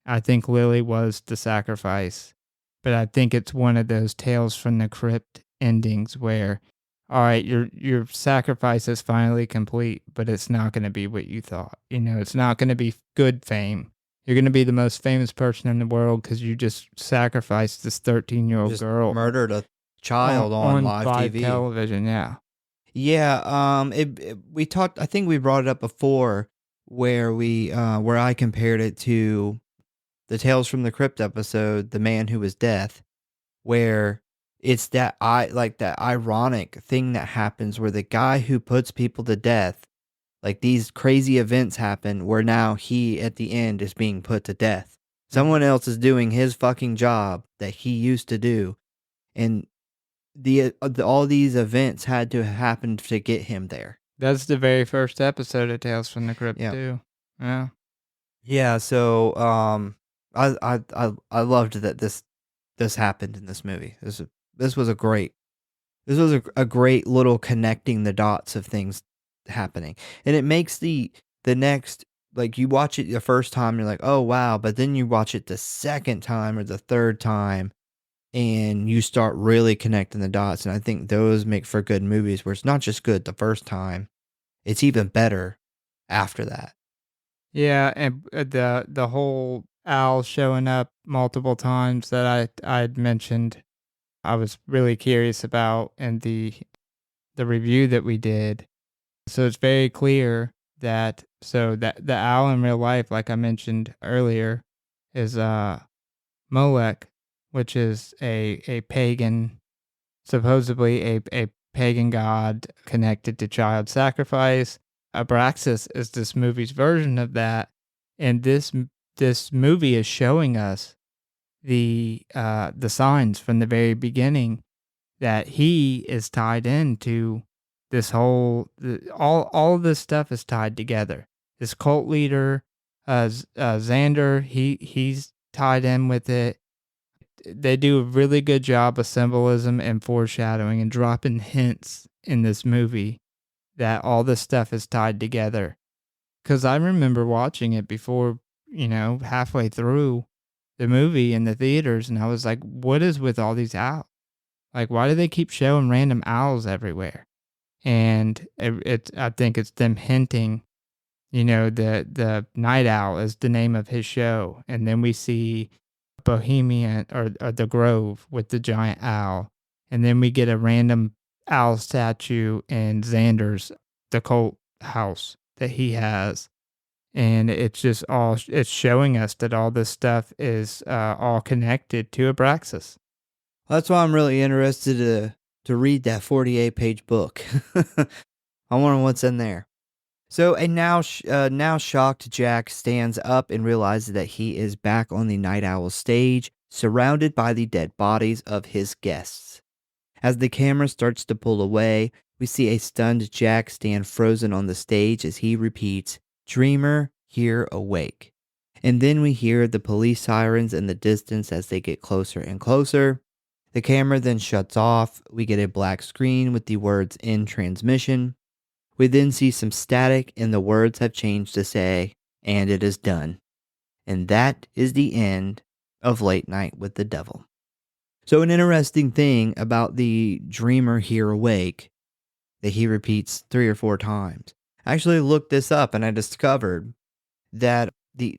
B: I think Lily was the sacrifice, but I think it's one of those tales from the crypt endings where, all right, your sacrifice is finally complete, but it's not going to be what you thought. It's not going to be good fame. You're going to be the most famous person in the world because you just sacrificed this 13-year-old
A: Just
B: girl
A: murdered a child on live
B: live
A: TV.
B: television. Yeah.
A: Yeah, we talked, I think we brought it up before, where I compared it to the Tales from the Crypt episode, The Man Who Was Death, where it's that ironic thing that happens where the guy who puts people to death, like these crazy events happen where now he at the end is being put to death. Someone else is doing his fucking job that he used to do, and all these events had to happen to get him there.
B: That's the very first episode of Tales from the Crypt
A: Yeah.
B: too. Yeah.
A: Yeah, so I loved that this happened in this movie. This was a great this was a great little connecting the dots of things happening. And it makes the next, like, you watch it the first time, you're like, "Oh, wow," but then you watch it the second time or the third time, and you start really connecting the dots, and I think those make for good movies where it's not just good the first time, it's even better after that.
B: Yeah, and the whole owl showing up multiple times that I'd mentioned, I was really curious about in the review that we did. So it's very clear that that the owl in real life, like I mentioned earlier, is Molech, which is a pagan, supposedly a pagan god connected to child sacrifice. Abraxas is this movie's version of that, and this movie is showing us the signs from the very beginning that he is tied into this all of this stuff is tied together. This cult leader, Xander, he's tied in with it. They do a really good job of symbolism and foreshadowing and dropping hints in this movie that all this stuff is tied together. Because I remember watching it before, halfway through the movie in the theaters, and I was like, what is with all these owls? Like, why do they keep showing random owls everywhere? And I think it's them hinting, the night owl is the name of his show. And then we see Bohemian or the Grove with the giant owl. And then we get a random owl statue in Xander's, the cult house that he has. And it's just it's showing us that all this stuff is all connected to Abraxas.
A: That's why I'm really interested to read that 48-page book. I wonder what's in there. So, and now shocked Jack stands up and realizes that he is back on the Night Owl stage, surrounded by the dead bodies of his guests. As the camera starts to pull away, we see a stunned Jack stand frozen on the stage as he repeats, "Dreamer, here awake." And then we hear the police sirens in the distance as they get closer and closer. The camera then shuts off. We get a black screen with the words "in transmission." We then see some static, and the words have changed to say, "and it is done." And that is the end of Late Night with the Devil. So an interesting thing about the "Dreamer here awake" that he repeats 3 or 4 times. I actually looked this up and I discovered that the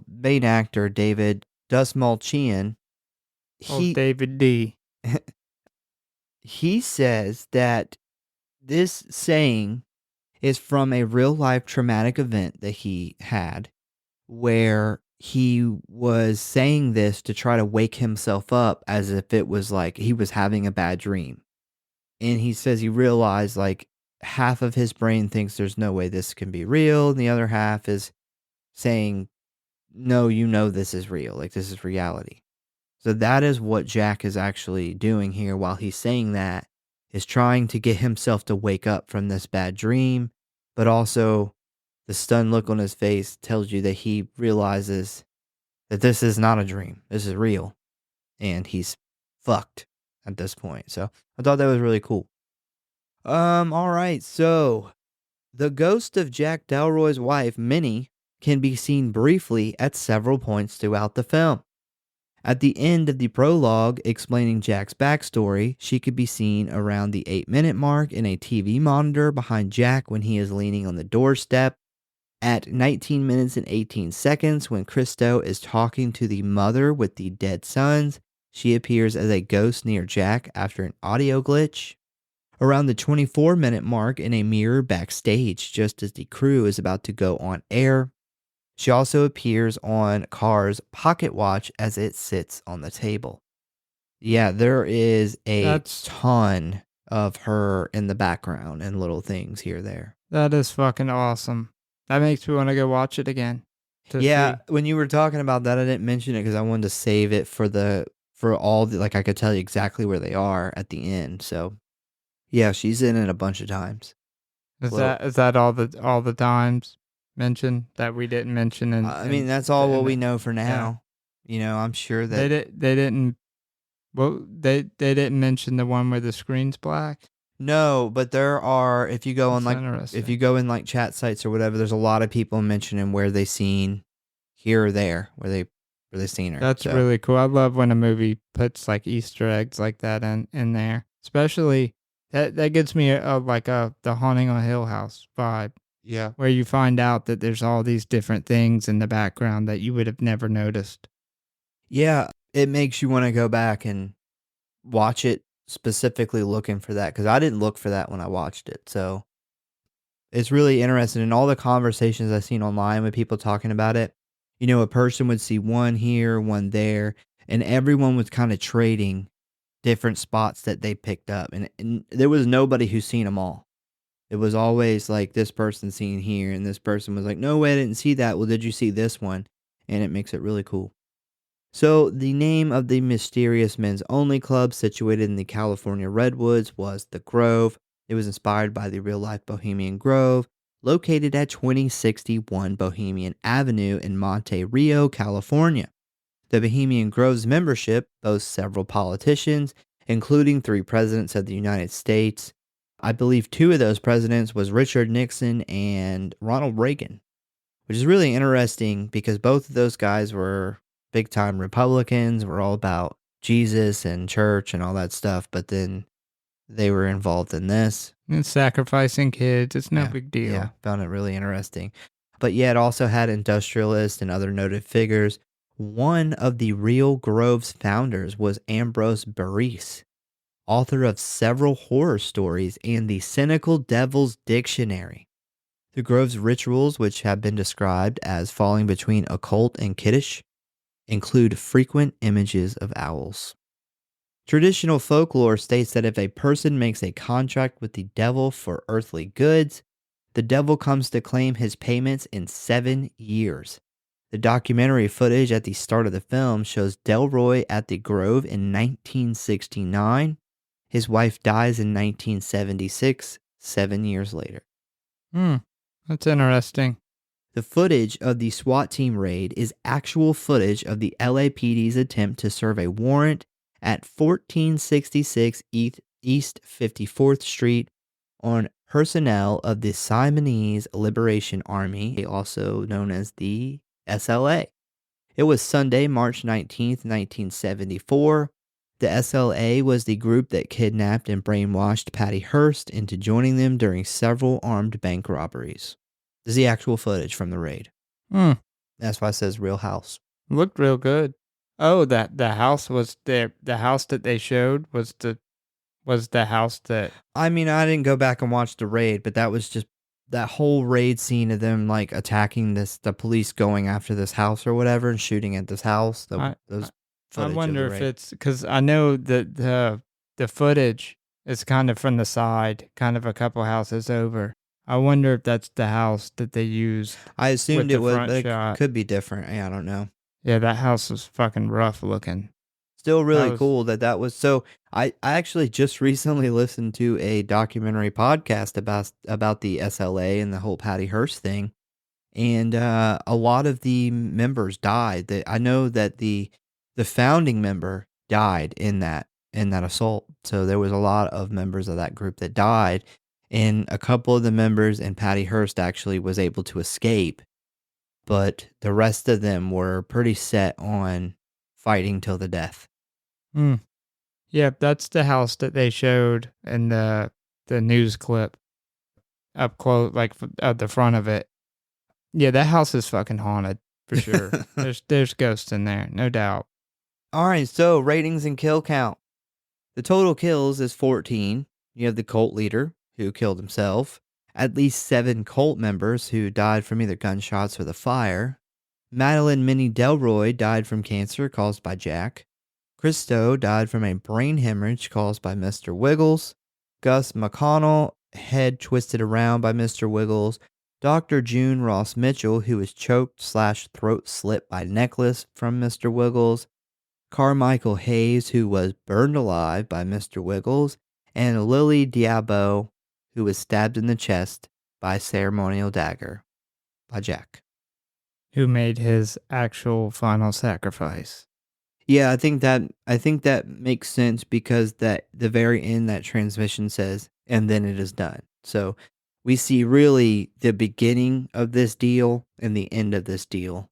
A: main actor, David Dastmalchian,
B: Old
A: he
B: David D.
A: he says that this saying is from a real life traumatic event that he had, where he was saying this to try to wake himself up as if it was like he was having a bad dream. And he says he realized, like, half of his brain thinks there's no way this can be real, and the other half is saying, no, this is real, like this is reality. So that is what Jack is actually doing here while he's saying that, is trying to get himself to wake up from this bad dream, but also the stunned look on his face tells you that he realizes that this is not a dream, this is real, and he's fucked at this point. So I thought that was really cool. All right, so the ghost of Jack Delroy's wife, Minnie, can be seen briefly at several points throughout the film. At the end of the prologue explaining Jack's backstory, she could be seen around the 8-minute mark in a TV monitor behind Jack when he is leaning on the doorstep. At 19 minutes and 18 seconds, when Christo is talking to the mother with the dead sons, she appears as a ghost near Jack after an audio glitch. around the 24-minute mark in a mirror backstage just as the crew is about to go on air. She also appears on Carr's pocket watch as it sits on the table. Yeah, there is a
B: That's
A: ton of her in the background and little things here there.
B: that is fucking awesome. That makes me want to go watch it again to
A: Yeah,
B: see.
A: when you were talking about that, I didn't mention it because I wanted to save it for all the like I could tell you exactly where they are at the end. So yeah, she's in it a bunch of times. Little,
B: Is that all the times mentioned that we didn't mention
A: I mean, that's all what
B: in
A: we
B: the
A: know for
B: yeah.
A: now. I'm sure that
B: They didn't well they didn't mention the one where the screen's black.
A: no, but there are
B: That's
A: if you
B: interesting.
A: go in like chat sites or whatever, there's a lot of people mentioning where they seen here or there where they seen her.
B: That's
A: So
B: really cool. I love when a movie puts like Easter eggs like that in there. Especially that gives me a the Haunting on Hill House vibe
A: yeah.
B: where you find out that there's all these different things in the background that you would have never noticed.
A: Yeah, it makes you want to go back and watch it specifically looking for that because I didn't look for that when I watched it. So it's really interesting. In all the conversations I've seen online with people talking about it, a person would see one here, one there, and everyone was kind of trading different spots that they picked up. And there was nobody who's seen them all. It was always like this person seen here, and this person was like, no way, I didn't see that. Well, did you see this one? And it makes it really cool. So, the name of the mysterious men's only club situated in the California Redwoods was The Grove. It was inspired by the real life Bohemian Grove, located at 2061 Bohemian Avenue in Monte Rio, California. The Bohemian Grove's membership boasts several politicians, including 3 presidents of the United States. I believe 2 of those presidents was Richard Nixon and Ronald Reagan, which is really interesting because both of those guys were big time Republicans, were all about Jesus and church and all that stuff, but then they were involved in this.
B: And sacrificing kids, it's no
A: Yeah,
B: big
A: yeah,
B: deal.
A: found it really interesting. But yeah, it also had industrialists and other noted figures. One of the real Grove's founders was Ambrose Bierce, author of several horror stories and the Cynical Devil's Dictionary. The Grove's rituals, which have been described as falling between occult and kiddish, include frequent images of owls. Traditional folklore states that if a person makes a contract with the devil for earthly goods, the devil comes to claim his payments in 7 years. The documentary footage at the start of the film shows Delroy at the Grove in 1969. His wife dies in 1976, 7 years later.
B: Hmm. That's interesting.
A: The footage of the SWAT team raid is actual footage of the LAPD's attempt to serve a warrant at 1466 East 54th Street on personnel of the Simonese Liberation Army, also known as the SLA. It was Sunday, March 19th, 1974. The SLA was the group that kidnapped and brainwashed Patty Hearst into joining them during several armed bank robberies. This is the actual footage from the raid.
B: Hmm.
A: That's why it says Real House.
B: Looked real good. Oh, that the house was there. The house that they showed was the house that.
A: I mean, I didn't go back and watch the raid, but that was just that whole raid scene of them like attacking the police going after this house or whatever and shooting at this house.
B: I
A: Those
B: I
A: footage of the
B: wonder if
A: raid.
B: it's because I know that the footage is kind of from the side, kind of a couple houses over. I wonder if that's the house that they used
A: I
B: with
A: assumed
B: the
A: it would,
B: front
A: but it
B: shot.
A: could be different. Yeah, I don't know.
B: Yeah, that house was fucking rough looking.
A: Still
B: That
A: really
B: was
A: cool that was so. I actually just recently listened to a documentary podcast about the SLA and the whole Patty Hearst thing, and a lot of the members died. I know that the founding member died in that assault. So there was a lot of members of that group that died, and a couple of the members and Patty Hearst actually was able to escape, but the rest of them were pretty set on fighting till the death.
B: mm. Yeah, that's the house that they showed in the news clip up close, like at the front of it. Yeah, that house is fucking haunted for sure. There's ghosts in there, no doubt.
A: All right, so ratings and kill count. The total kills is 14. You have the cult leader who killed himself, at least 7 cult members who died from either gunshots or the fire. Madeline Minnie Delroy died from cancer caused by Jack. Christo died from a brain hemorrhage caused by Mr. Wiggles. Gus McConnell, head twisted around by Mr. Wiggles. Dr. June Ross Mitchell, who was choked/throat slit by necklace from Mr. Wiggles. Carmichael Hayes, who was burned alive by Mr. Wiggles. And Lily Diabo, who was stabbed in the chest by a ceremonial dagger by Jack.
B: Who made his actual final sacrifice.
A: Yeah, I think that makes sense because that the very end that transmission says, and then it is done. So we see really the beginning of this deal and the end of this deal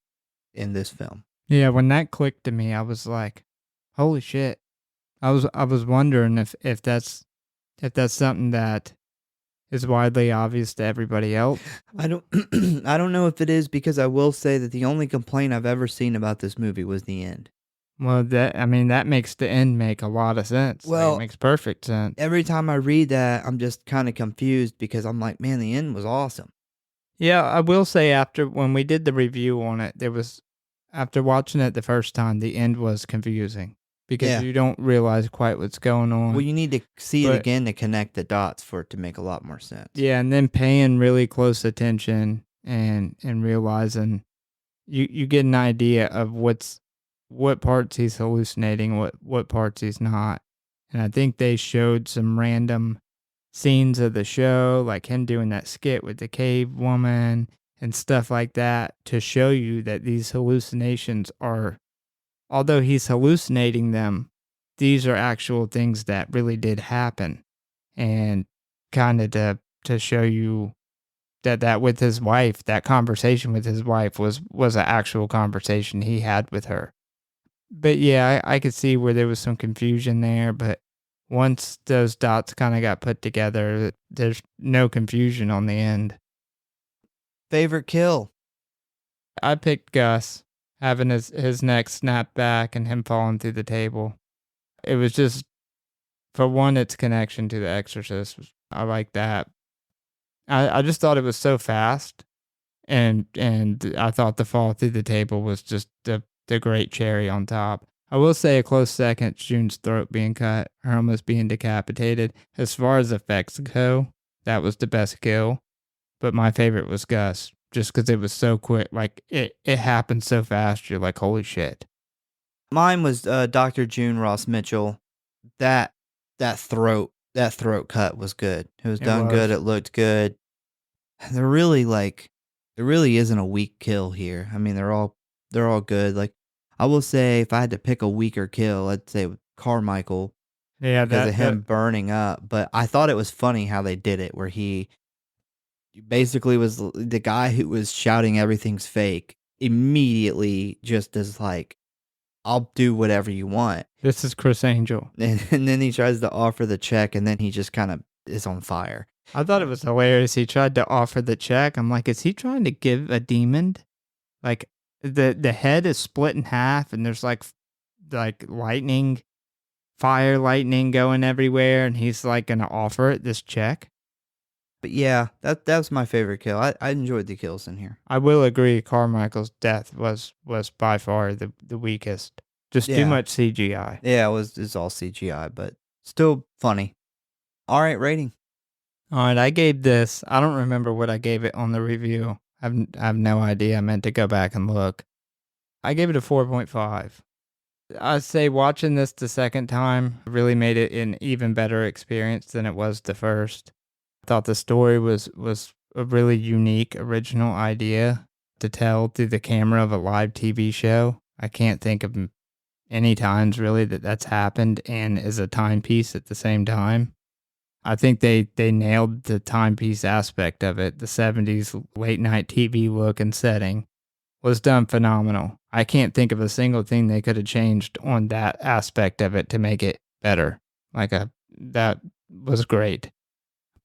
A: in this film.
B: Yeah, when that clicked to me, I was like, "Holy shit!" I was wondering if that's something that is widely obvious to everybody else.
A: I don't I don't know if it is, because I will say that the only complaint I've ever seen about this movie was the end.
B: Well, that makes the end make a lot of sense. Like, it makes perfect sense.
A: Every time I read that, I'm just kind of confused because I'm like, man, the end was awesome.
B: Yeah, I will say when we did the review on it, after watching it the first time, the end was confusing because you don't realize quite what's going on.
A: Well, you need to see it again to connect the dots for it to make a lot more sense.
B: Yeah, and then paying really close attention and realizing you get an idea of what parts he's hallucinating, what parts he's not. And I think they showed some random scenes of the show, like him doing that skit with the cave woman and stuff like that, to show you that these hallucinations are, although he's hallucinating them, these are actual things that really did happen. And kind of to show you that with his wife, that conversation with his wife was an actual conversation he had with her. But yeah, I could see where there was some confusion there, but once those dots kind of got put together, there's no confusion on the end.
A: Favorite kill?
B: I picked Gus having his neck snapped back and him falling through the table. It was just, for one, its connection to The Exorcist. I like that. I just thought it was so fast, and I thought the fall through the table was just the great cherry on top. I will say a close second, June's throat being cut, her almost being decapitated. As far as effects go, that was the best kill. But my favorite was Gus, just because it was so quick. Like, it happened so fast, you're like, holy shit.
A: Mine was Dr. June Ross Mitchell. That throat cut was good. It was done good. It looked good. There really isn't a weak kill here. I mean, they're all good. Like, I will say, if I had to pick a weaker kill, I'd say Carmichael.
B: Yeah,
A: because of him burning up. But I thought it was funny how they did it, where he basically was the guy who was shouting everything's fake, immediately just as like, I'll do whatever you want.
B: This is Chris Angel.
A: And then he tries to offer the check, and then he just kind of is on fire.
B: I thought it was hilarious. He tried to offer the check. I'm like, is he trying to give a demon? Like, the head is split in half, and there's like lightning, fire lightning going everywhere, and he's like gonna offer it this check.
A: But yeah, that's my favorite kill. I enjoyed the kills in here.
B: I will agree, Carmichael's death was by far the weakest. Just too much CGI.
A: Yeah, it's all CGI, but still funny. All right, rating.
B: All right, I gave this, I don't remember what I gave it on the review. I have no idea. I meant to go back and look. I gave it a 4.5. I'd say watching this the second time really made it an even better experience than it was the first. I thought the story was a really unique, original idea to tell through the camera of a live TV show. I can't think of any times really that's happened and is a timepiece at the same time. I think they nailed the timepiece aspect of it. The 70s late night TV look and setting was done phenomenal. I can't think of a single thing they could have changed on that aspect of it to make it better. That was great.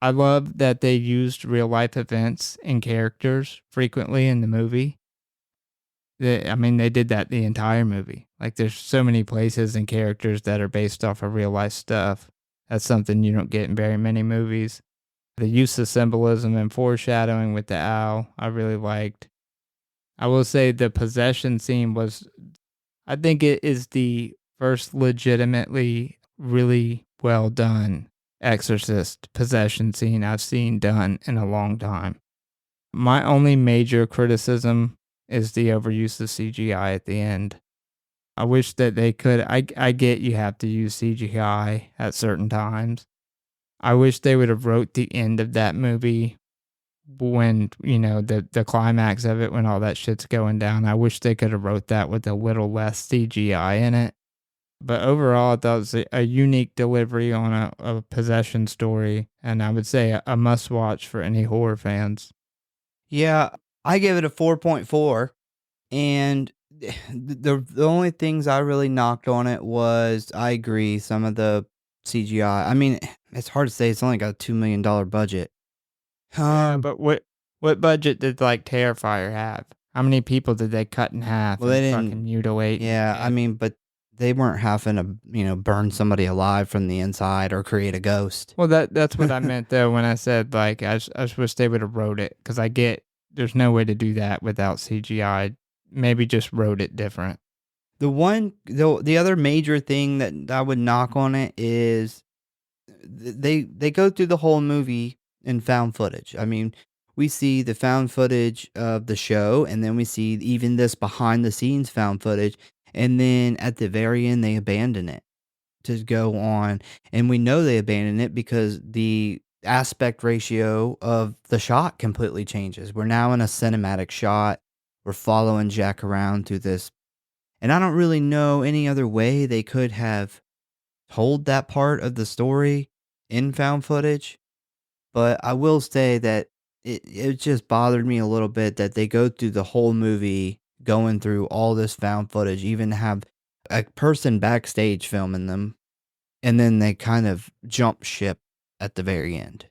B: I love that they used real life events and characters frequently in the movie. They did that the entire movie. Like, there's so many places and characters that are based off of real life stuff. That's something you don't get in very many movies. The use of symbolism and foreshadowing with the owl, I really liked. I will say the possession scene was, I think it is the first legitimately really well done exorcist possession scene I've seen done in a long time. My only major criticism is the overuse of CGI at the end. I wish that they could. I get you have to use CGI at certain times. I wish they would have wrote the end of that movie when, the climax of it, when all that shit's going down. I wish they could have wrote that with a little less CGI in it. But overall, I thought it was a unique delivery on a possession story, and I would say a must watch for any horror fans.
A: Yeah, I give it a 4.4, and the only things I really knocked on it was, I agree, some of the CGI. I mean, it's hard to say, it's only got a $2 million budget.
B: Yeah,
A: Um,
B: but what budget did like Terrifier have? How many people did they cut in half
A: well, they
B: and fucking
A: didn't.
B: mutilate
A: Yeah, I
B: and
A: mean, but they weren't having to, burn somebody alive from the inside or create a ghost.
B: well, that's what I meant though when I said like I just wish they would have wrote it, because I get there's no way to do that without CGI. Maybe just wrote it different.
A: The other major thing that I would knock on it is they go through the whole movie in found footage. I mean, we see the found footage of the show, and then we see even this behind the scenes found footage, and then at the very end they abandon it to go on, and we know they abandon it because the aspect ratio of the shot completely changes. We're now in a cinematic shot. We're following Jack around through this, and I don't really know any other way they could have told that part of the story in found footage. But I will say that it just bothered me a little bit that they go through the whole movie going through all this found footage, even have a person backstage filming them, and then they kind of jump ship at the very end.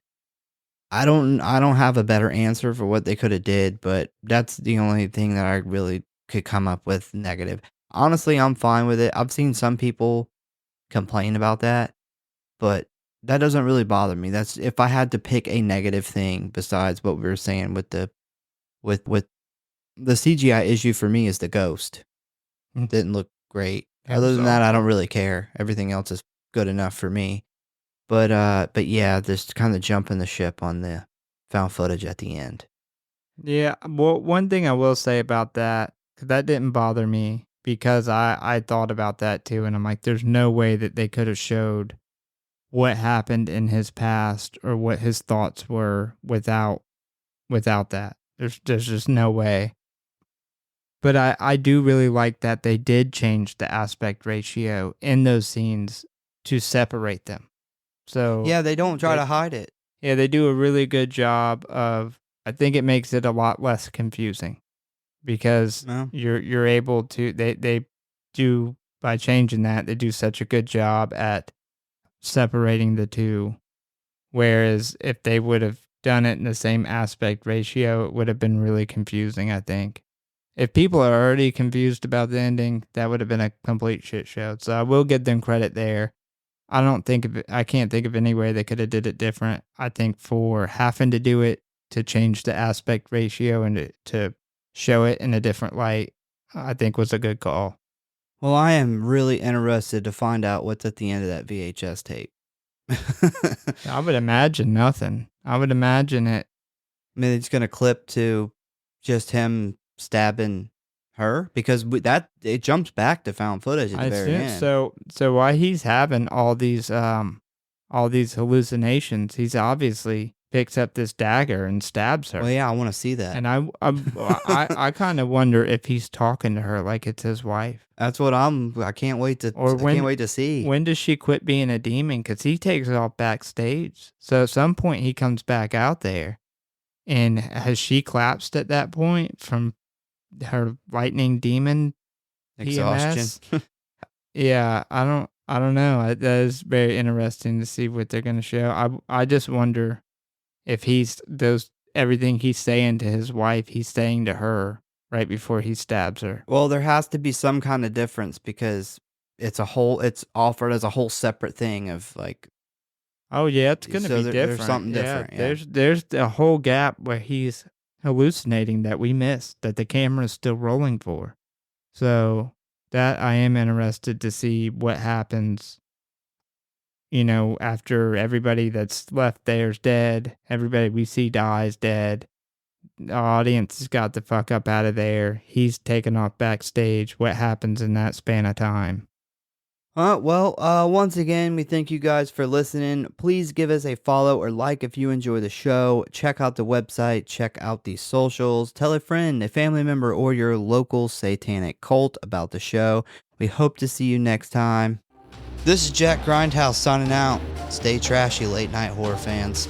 A: I don't have a better answer for what they could have did, but that's the only thing that I really could come up with negative. Honestly, I'm fine with it. I've seen some people complain about that, but that doesn't really bother me. That's if I had to pick a negative thing besides what we were saying with with the CGI issue for me is the ghost.
B: Mm.
A: Didn't look great.
B: It
A: Other
B: was
A: than that, I don't really care. Everything else is good enough for me. But yeah, just kind of jumping the ship on the found footage at the end.
B: Yeah, well, one thing I will say about that, 'cause that didn't bother me because I thought about that too, and I'm like, there's no way that they could have showed what happened in his past or what his thoughts were without that. There's just no way. But I do really like that they did change the aspect ratio in those scenes to separate them. So
A: Yeah, they don't try
B: they
A: to hide it.
B: yeah, they do a really good job of, I think it makes it a lot less confusing because
A: No.
B: you're able to, they do, by changing that, they do such a good job at separating the two. Whereas if they would have done it in the same aspect ratio, it would have been really confusing, I think. If people are already confused about the ending, that would have been a complete shit show. So I will give them credit there. I can't think of any way they could have did it different. I think for having to do it to change the aspect ratio and to show it in a different light, I think was a good call.
A: Well, I am really interested to find out what's at the end of that VHS tape. I
B: I would imagine nothing. I would imagine it.
A: mean, it's gonna clip to just him stabbing her because that it jumps back to found footage at
B: I
A: the very
B: assume
A: end.
B: so. So while he's having all these hallucinations, he's obviously picks up this dagger and stabs
A: Well,
B: her.
A: yeah, I want to see that.
B: And I kind of wonder if he's talking to her like it's his wife,
A: That's what I can't wait to.
B: or
A: I can't wait to see.
B: when does she quit being a demon? Because he takes her off backstage. So at some point he comes back out there, and has she collapsed at that point from her lightning demon
A: Exhaustion.
B: PMS? Yeah, I don't know. That is very interesting to see what they're gonna show. I just wonder if he's those everything he's saying to his wife, he's saying to her right before he stabs her.
A: Well, there has to be some kind of difference because it's offered as a whole separate thing of like
B: Oh, yeah, it's gonna
C: So
B: be
C: there's
B: different.
C: something
B: Yeah,
C: different. Yeah.
B: there's a whole gap where he's hallucinating that we missed, that the camera's still rolling for. So, that I am interested to see what happens, after everybody that's left there's dead, everybody we see dies dead. The audience has got the fuck up out of there. He's taken off backstage. What happens in that span of time?
C: Once again, we thank you guys for listening. Please give us a follow or like if you enjoy the show. Check out the website, check out the socials, tell a friend, a family member, or your local satanic cult about the show. We hope to see you next time. This is Jack Grindhouse signing out. Stay trashy, late night horror fans.